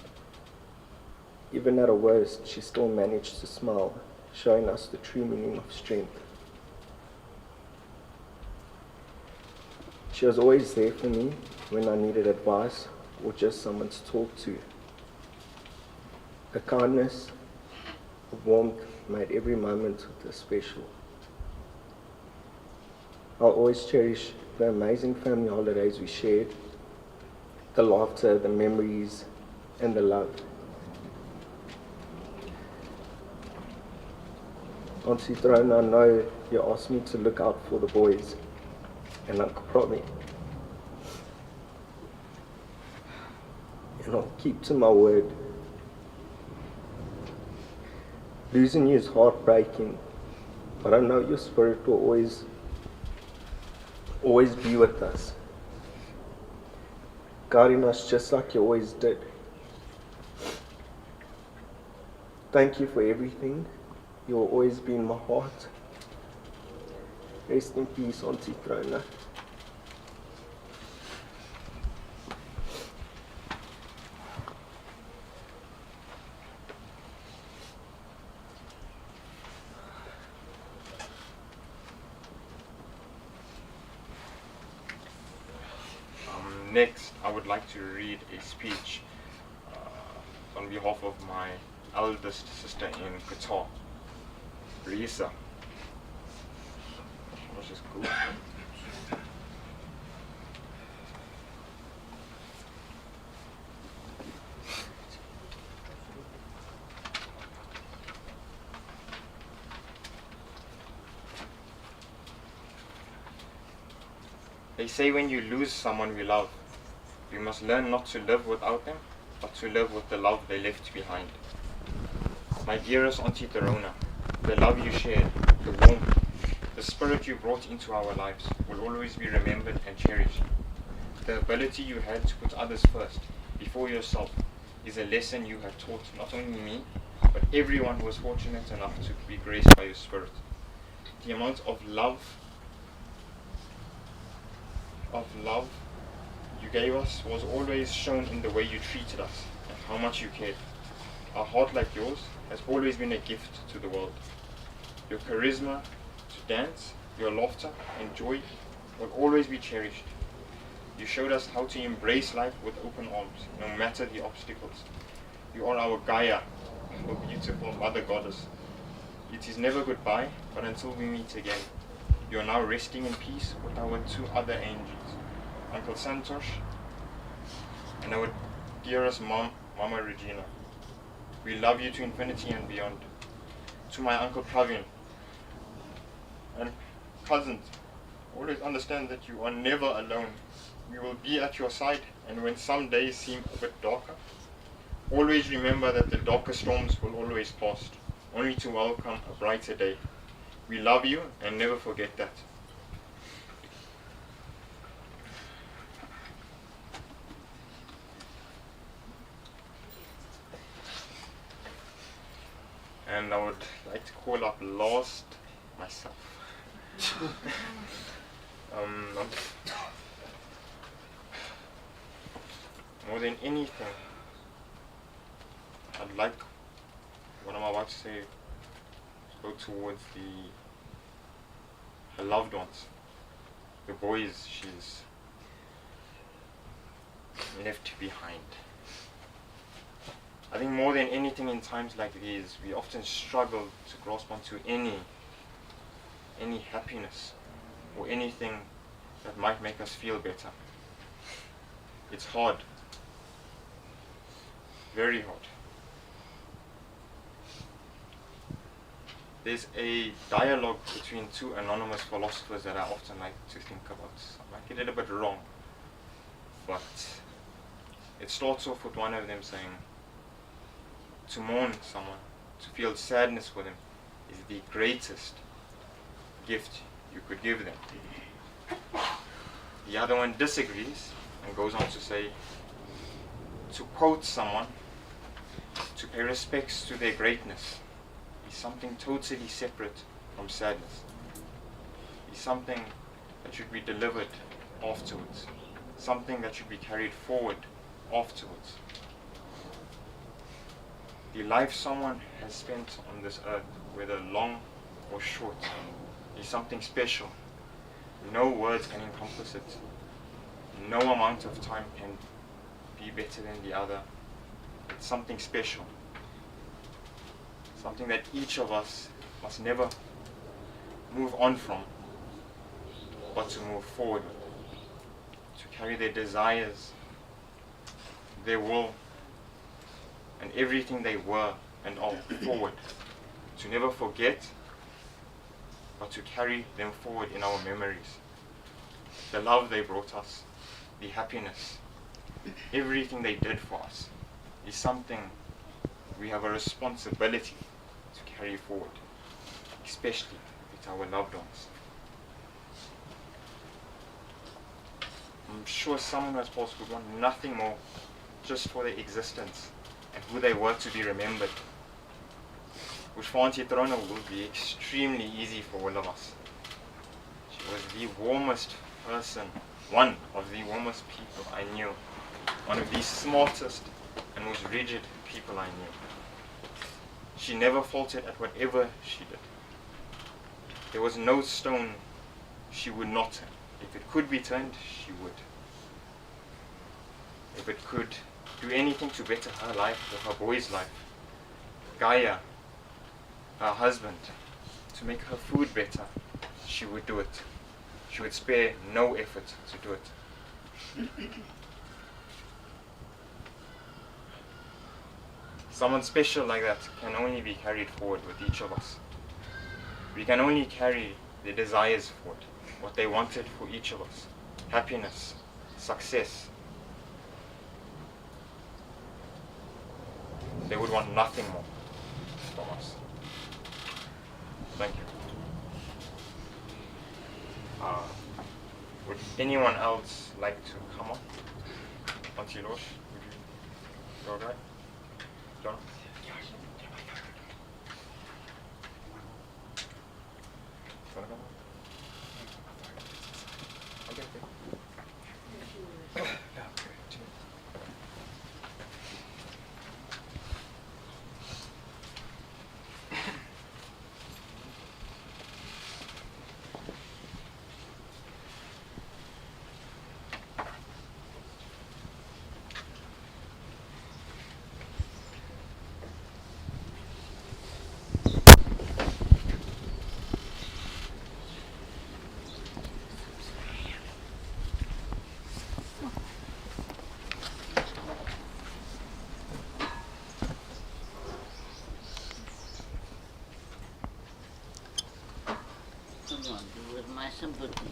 Even at her worst, she still managed to smile, showing us the true meaning of strength. She was always there for me when I needed advice or just someone to talk to. Her kindness, her warmth made every moment with her special. I'll always cherish the amazing family holidays we shared, the laughter, the memories, and the love. Auntie THIRONA, I know you asked me to look out for the boys and Uncle Promi. And I'll keep to my word. Losing you is heartbreaking, but I know your spirit will always be with us, guiding us just like you always did. Thank you for everything. You will always be in my heart. Rest in peace, Auntie THIRONA. Next, I would like to read a speech on behalf of my eldest sister in Qatar, Risa. Which is cool. They say when you lose someone we love, we must learn not to live without them, but to live with the love they left behind. My dearest Auntie THIRONA, the love you shared, the warmth, the spirit you brought into our lives will always be remembered and cherished. The ability you had to put others first, before yourself, is a lesson you have taught not only me, but everyone who was fortunate enough to be graced by your spirit. The amount of love you gave us was always shown in the way you treated us and how much you cared. A heart like yours has always been a gift to the world. Your charisma to dance, your laughter and joy will always be cherished. You showed us how to embrace life with open arms, no matter the obstacles. You are our Gaia, our beautiful Mother Goddess. It is never goodbye, but until we meet again. You are now resting in peace with our two other angels, Uncle Santosh and our dearest Mama Regina. We love you to infinity and beyond. To my Uncle Pravin and cousins, always understand that you are never alone. We will be at your side, and when some days seem a bit darker, always remember that the darker storms will always pass, only to welcome a brighter day. We love you and never forget that. And I would like to call up last myself. More than anything, I'd like what I'm about to say to go towards her loved ones, the boys she's left behind. I think more than anything in times like these, we often struggle to grasp onto any happiness or anything that might make us feel better. It's hard. Very hard. There's a dialogue between two anonymous philosophers that I often like to think about. I might get it a bit wrong, but it starts off with one of them saying, to mourn someone, to feel sadness for them, is the greatest gift you could give them. The other one disagrees and goes on to say, to quote someone, to pay respects to their greatness, is something totally separate from sadness. Is something that should be delivered afterwards, something that should be carried forward afterwards. The life someone has spent on this earth, whether long or short, is something special. No words can encompass it. No amount of time can be better than the other. It's something special. Something that each of us must never move on from, but to move forward with. To carry their desires, their will, and everything they were and are forward. To never forget, but to carry them forward in our memories. The love they brought us, the happiness, everything they did for us is something we have a responsibility to carry forward, especially with our loved ones. I'm sure someone who has passed would want nothing more just for their existence and who they were to be remembered, which for Auntie THIRONA will be extremely easy for all of us. She was the warmest person, one of the warmest people I knew, one of the smartest and most rigid people I knew. She never faltered at whatever she did. There was no stone she would not turn. If it could be turned, she would. If it could do anything to better her life or her boy's life, Gaia, her husband, to make her food better, she would do it. She would spare no effort to do it. Someone special like that can only be carried forward with each of us. We can only carry their desires forward, what they wanted for each of us. Happiness, success. They would want nothing more from us. Thank you. Would anyone else like to come on? Auntie Losh, would you go right? John? Wanna come on? Okay. With my sympathy.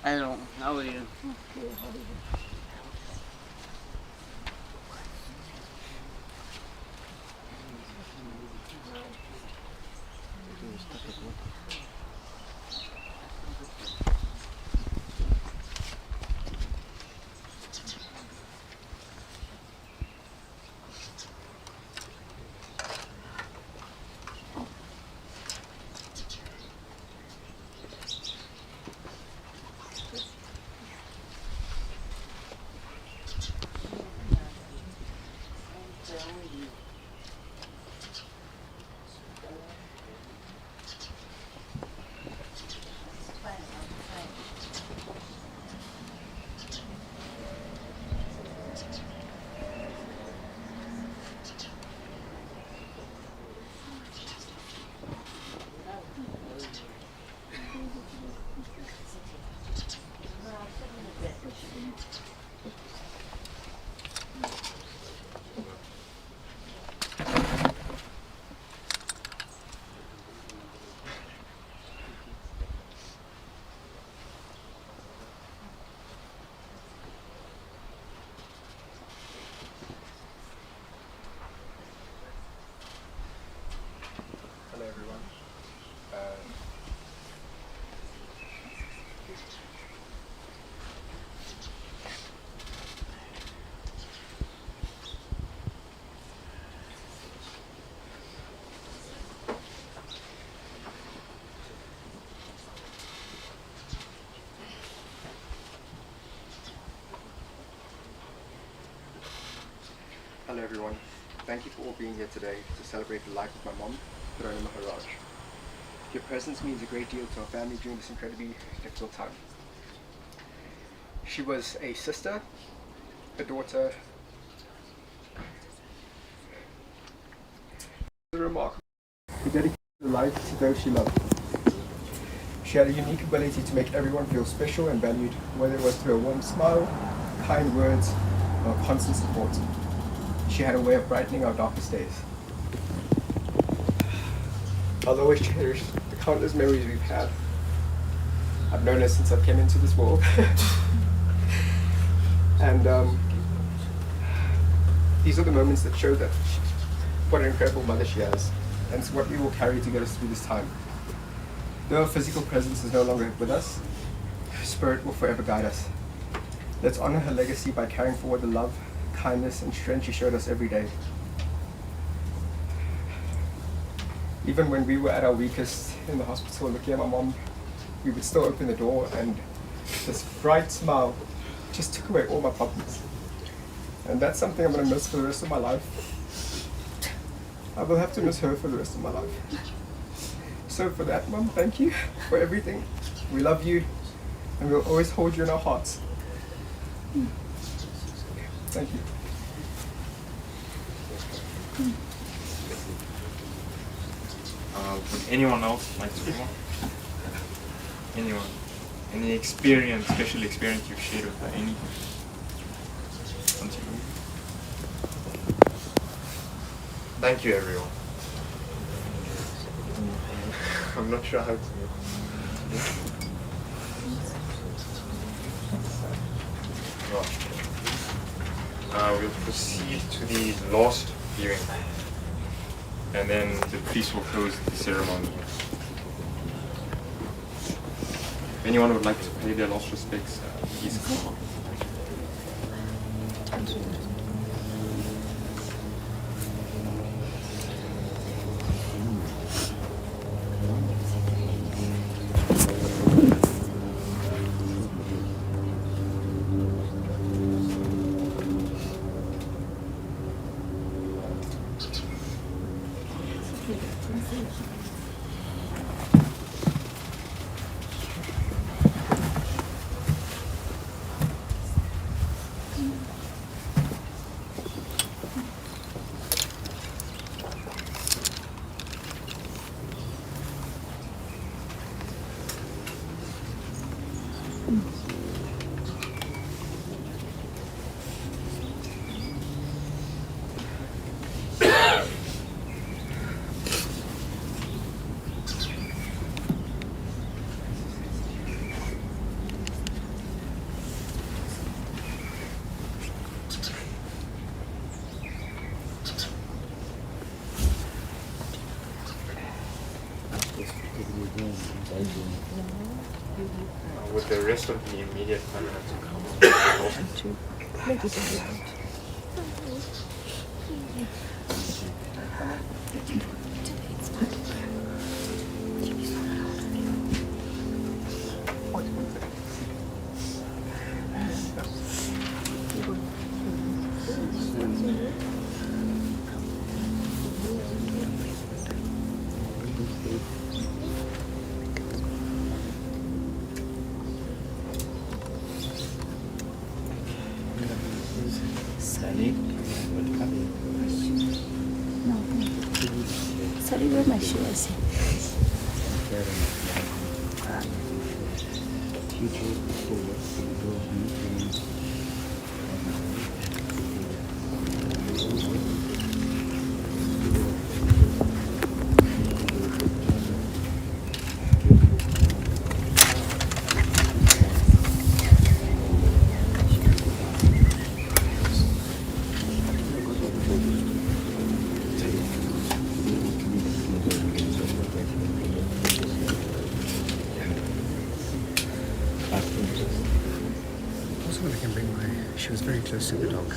I don't know. How are you? Hello everyone. Hello everyone. Thank you for all being here today to celebrate the life of my mom, THIRONA Maharaj. Your presence means a great deal to our family during this incredibly difficult time. She was a sister, a daughter, remarkable, who dedicated her life to those she loved. She had a unique ability to make everyone feel special and valued, whether it was through a warm smile, kind words, or constant support. She had a way of brightening our darkest days. I'll always cherish the countless memories we've had. I've known her since I came into this world. And these are the moments that show that what an incredible mother she has, and it's what we will carry to get us through this time. Though her physical presence is no longer with us, her spirit will forever guide us. Let's honor her legacy by carrying forward the love, kindness, and strength she showed us every day. Even when we were at our weakest in the hospital looking at my mom, we would still open the door, and this bright smile just took away all my problems. And that's something I'm going to miss for the rest of my life. I will have to miss her for the rest of my life. So for that, Mom, thank you for everything. We love you, and we'll always hold you in our hearts. Thank you. Would anyone else like to come on? Anyone? Any experience, special experience you've shared with her? Any? Thank you, everyone. I'm not sure how to. We'll proceed to the last viewing, and then the priest will close the ceremony. If anyone would like to pay their last respects, please come on. With the rest of the immediate family to come sorry, where my shoe is. Also, when I can bring she was very close to the dog.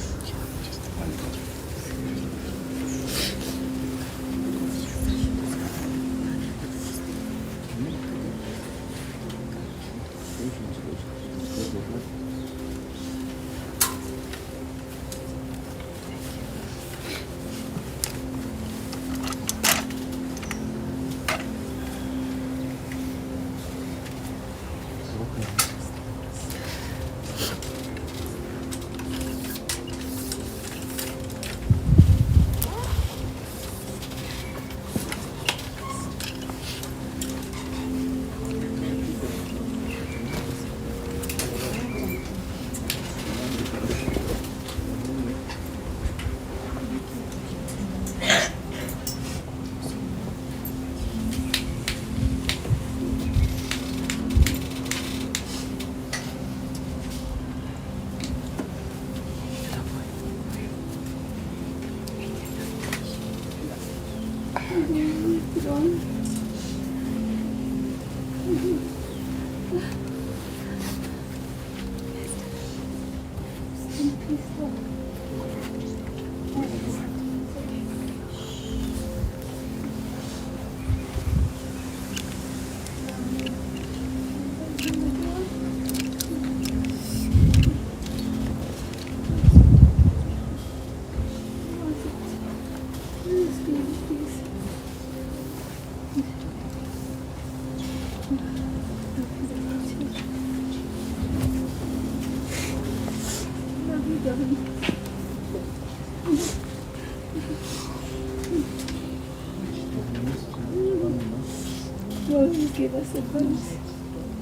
Lord, you give us advice.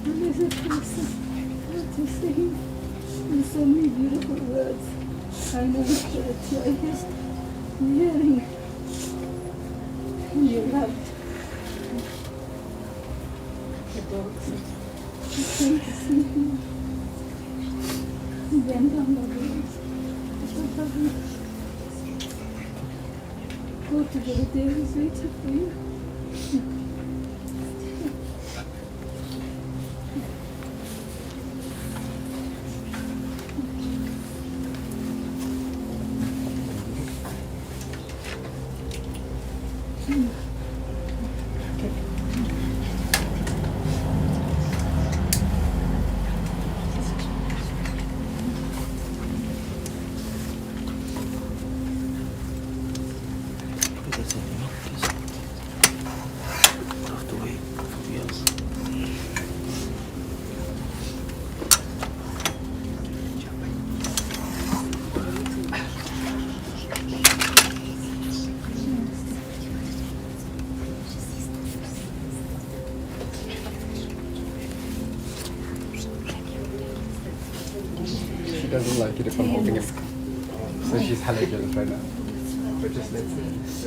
And there's a person to say in so many beautiful words. I know that you're just hearing and you loved the dogs. You came to see him. He went on the roads. Go to the day is waiting for you. She doesn't like it if I'm holding him. So she's hella jealous right now. But just let him see.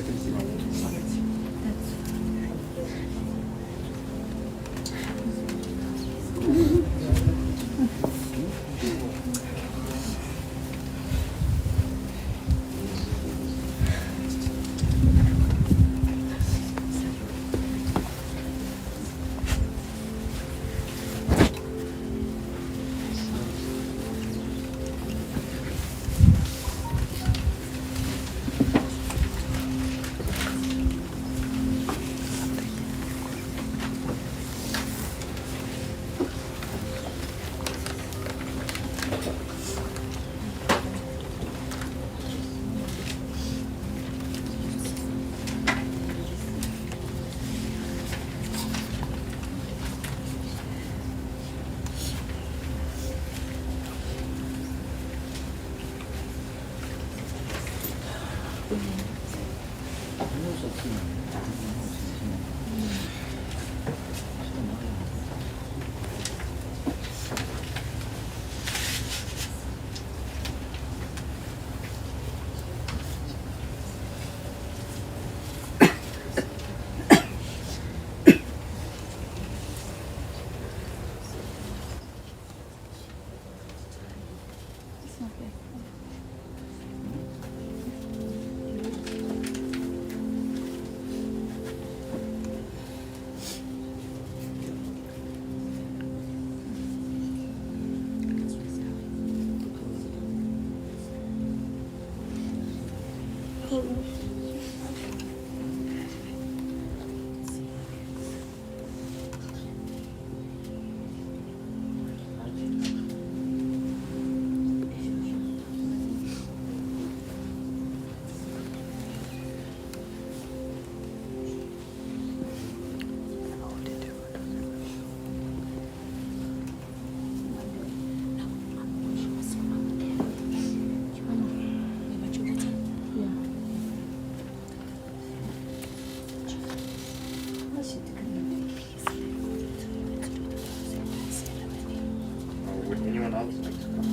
Would anyone else like to come?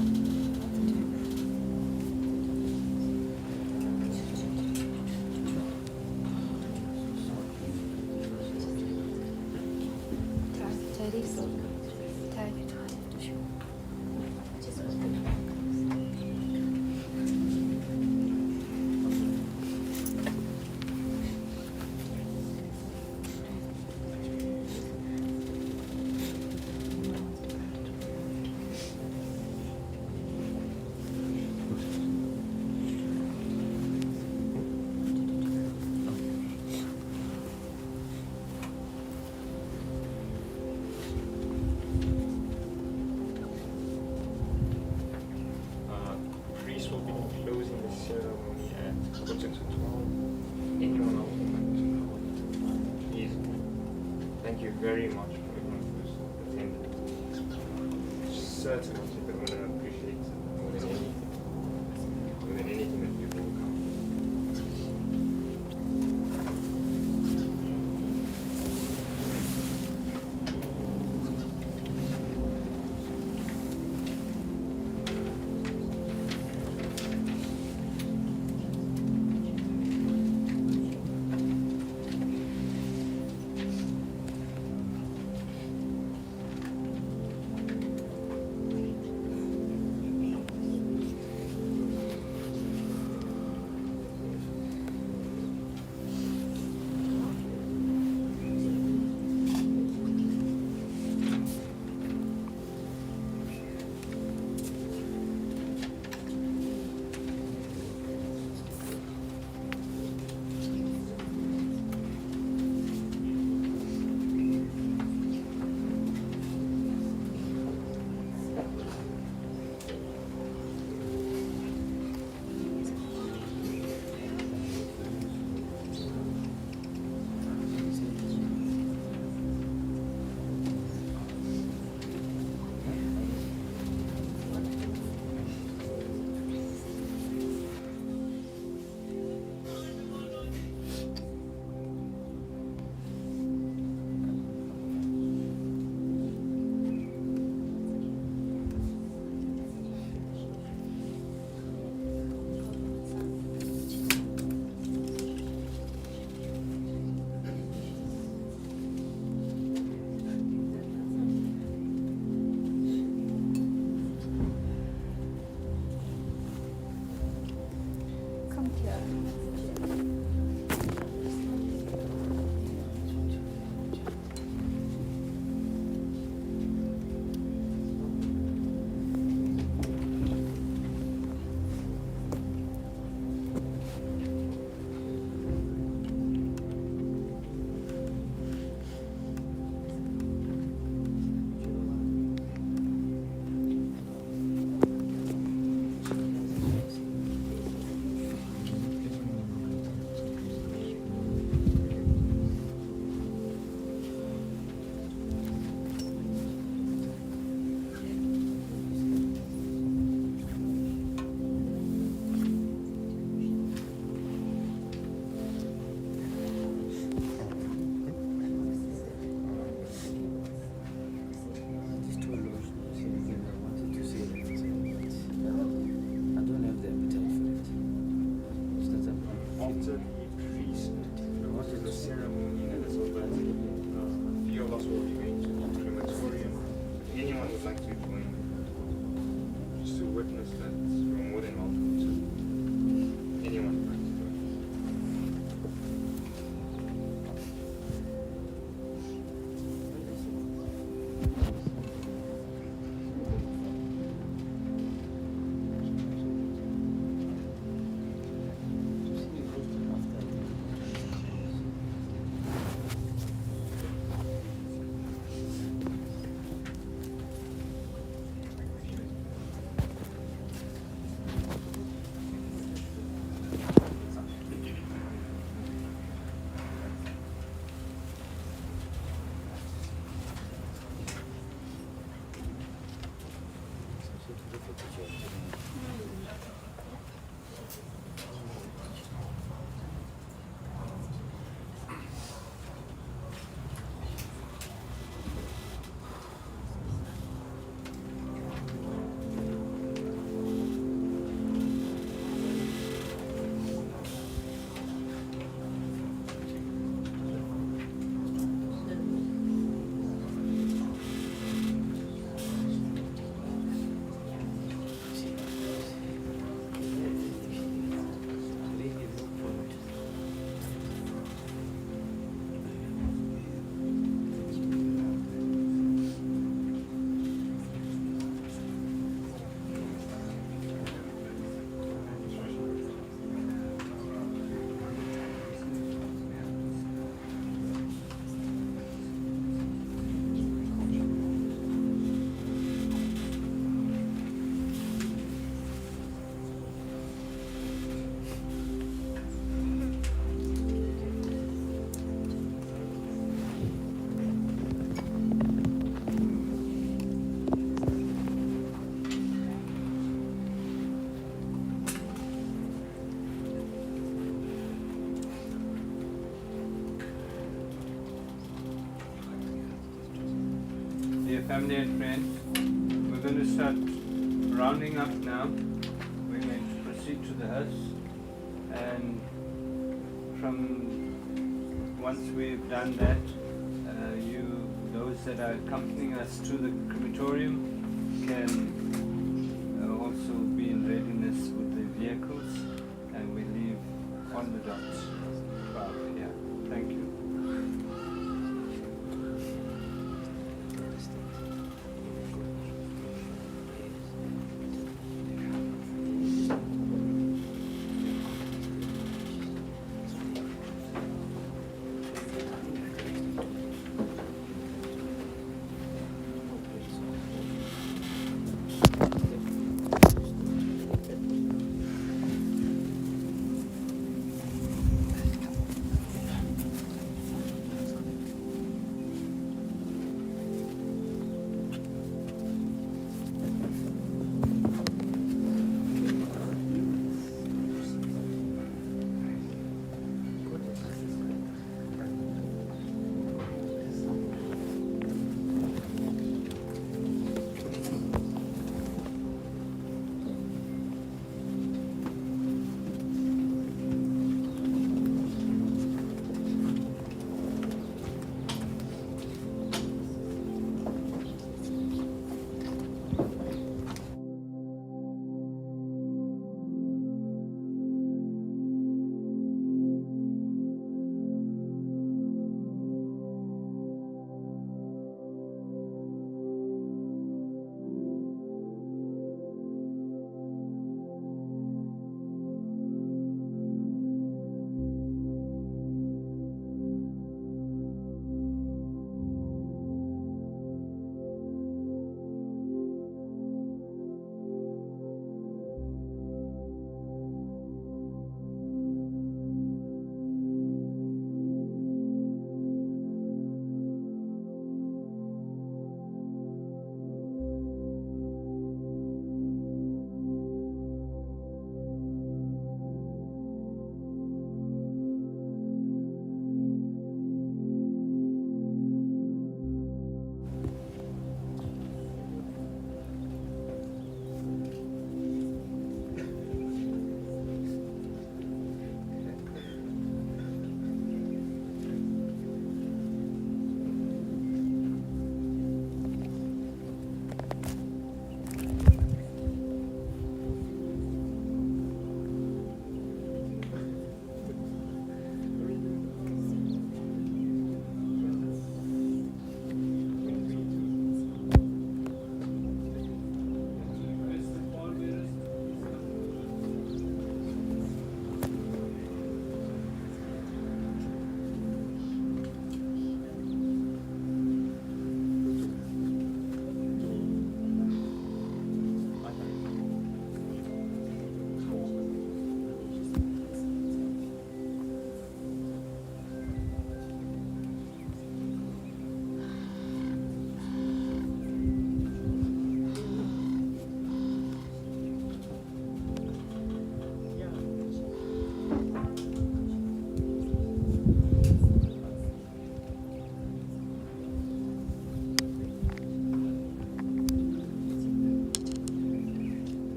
Priest will be closing the ceremony at 11:12. Anyone else would like to come? Please. Thank you very much for everyone who's attended. Certainly, the owner appreciates it more than anything that people will come. after the priest after the ceremony that is over, a few of us will be going to the crematorium. If anyone would like to join, just to witness that, you're more than welcome to. Anyone would like to join. Dear family and friends, we're going to start rounding up now. We're going to proceed to the hearse, and from once we've done that, those that are accompanying us to the crematorium can also be in readiness with the vehicles, and we leave on the dot. Wow, yeah, thank you.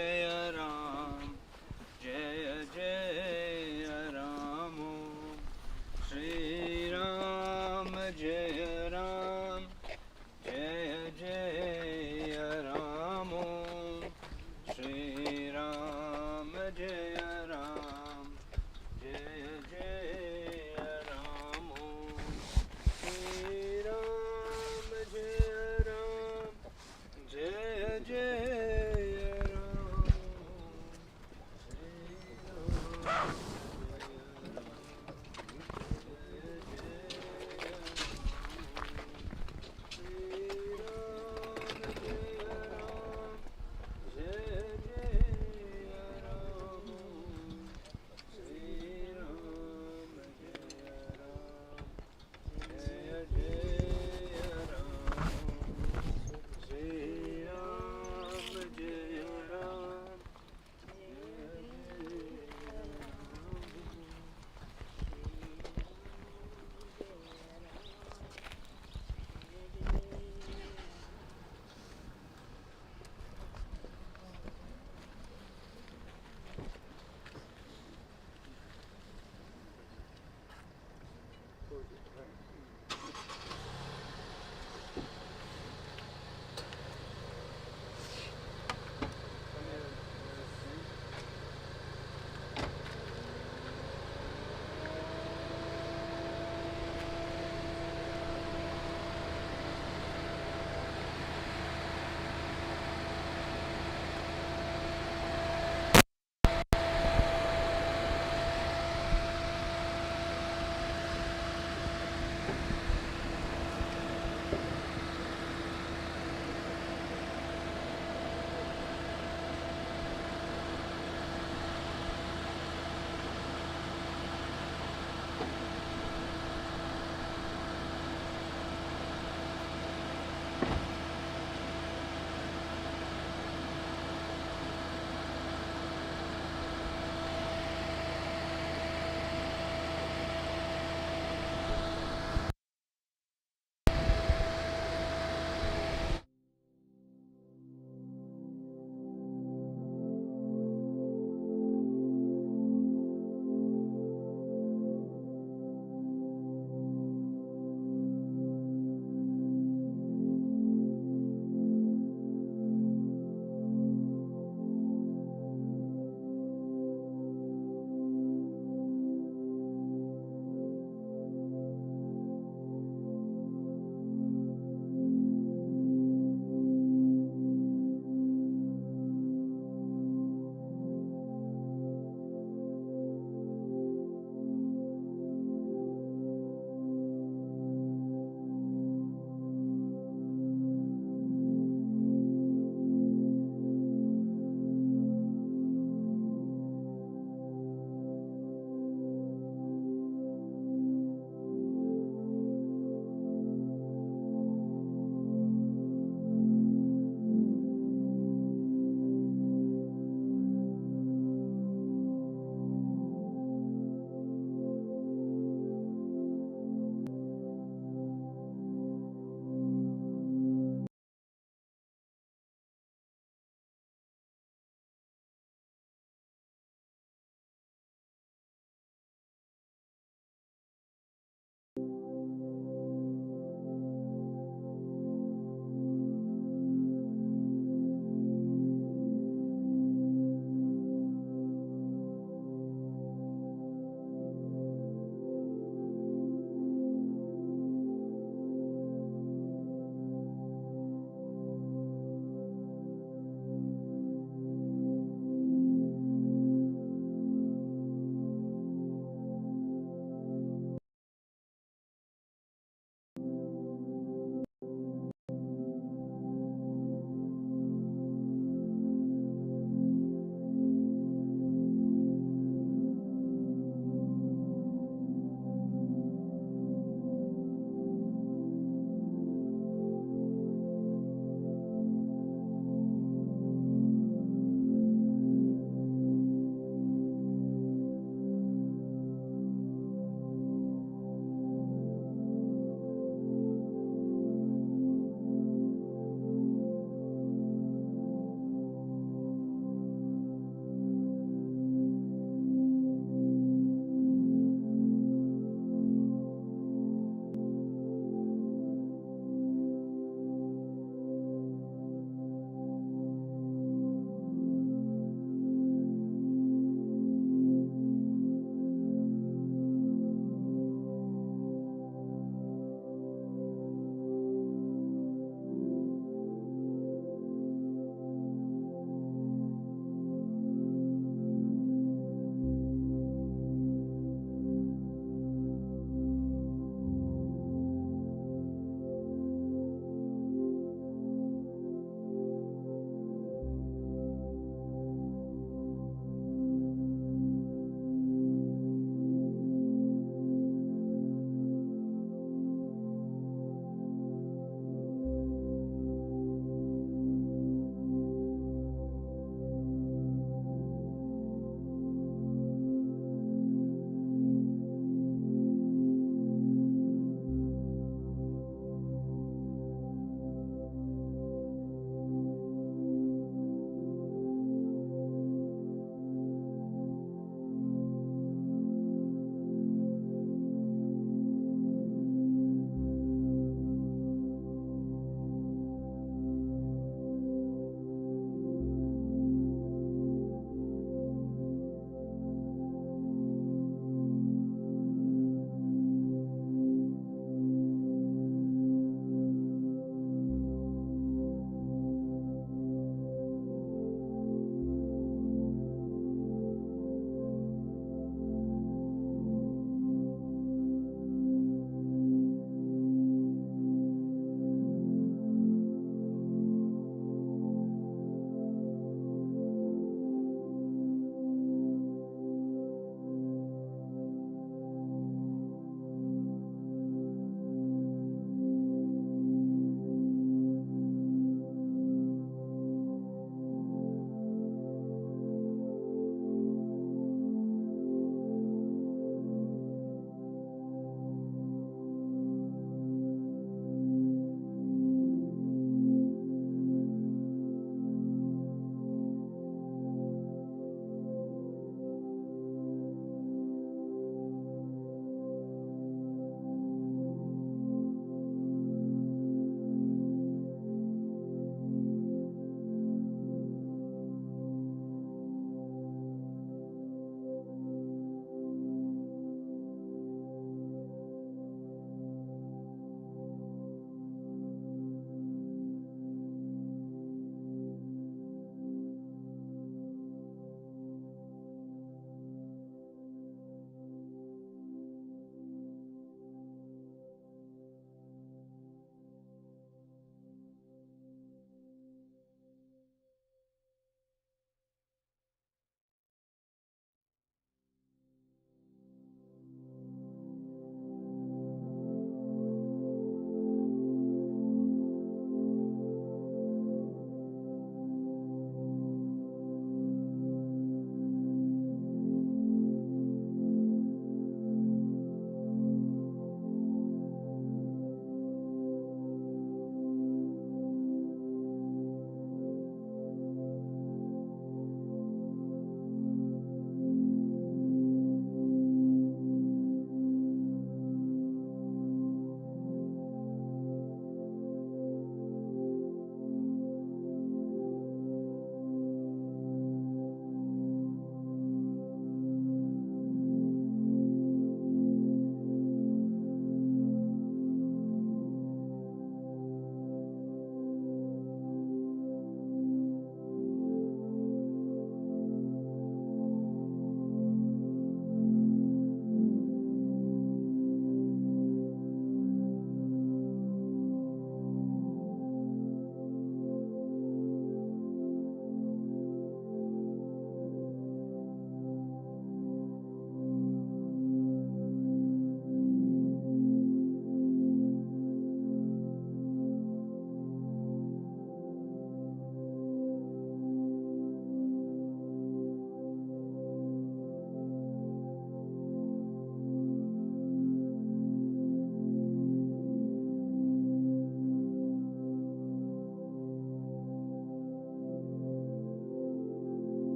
Jaya Ram, Jaya Jaya Ram, Shri Ram Jaya Ram, Jaya Jaya Ram, Shri Ram Jaya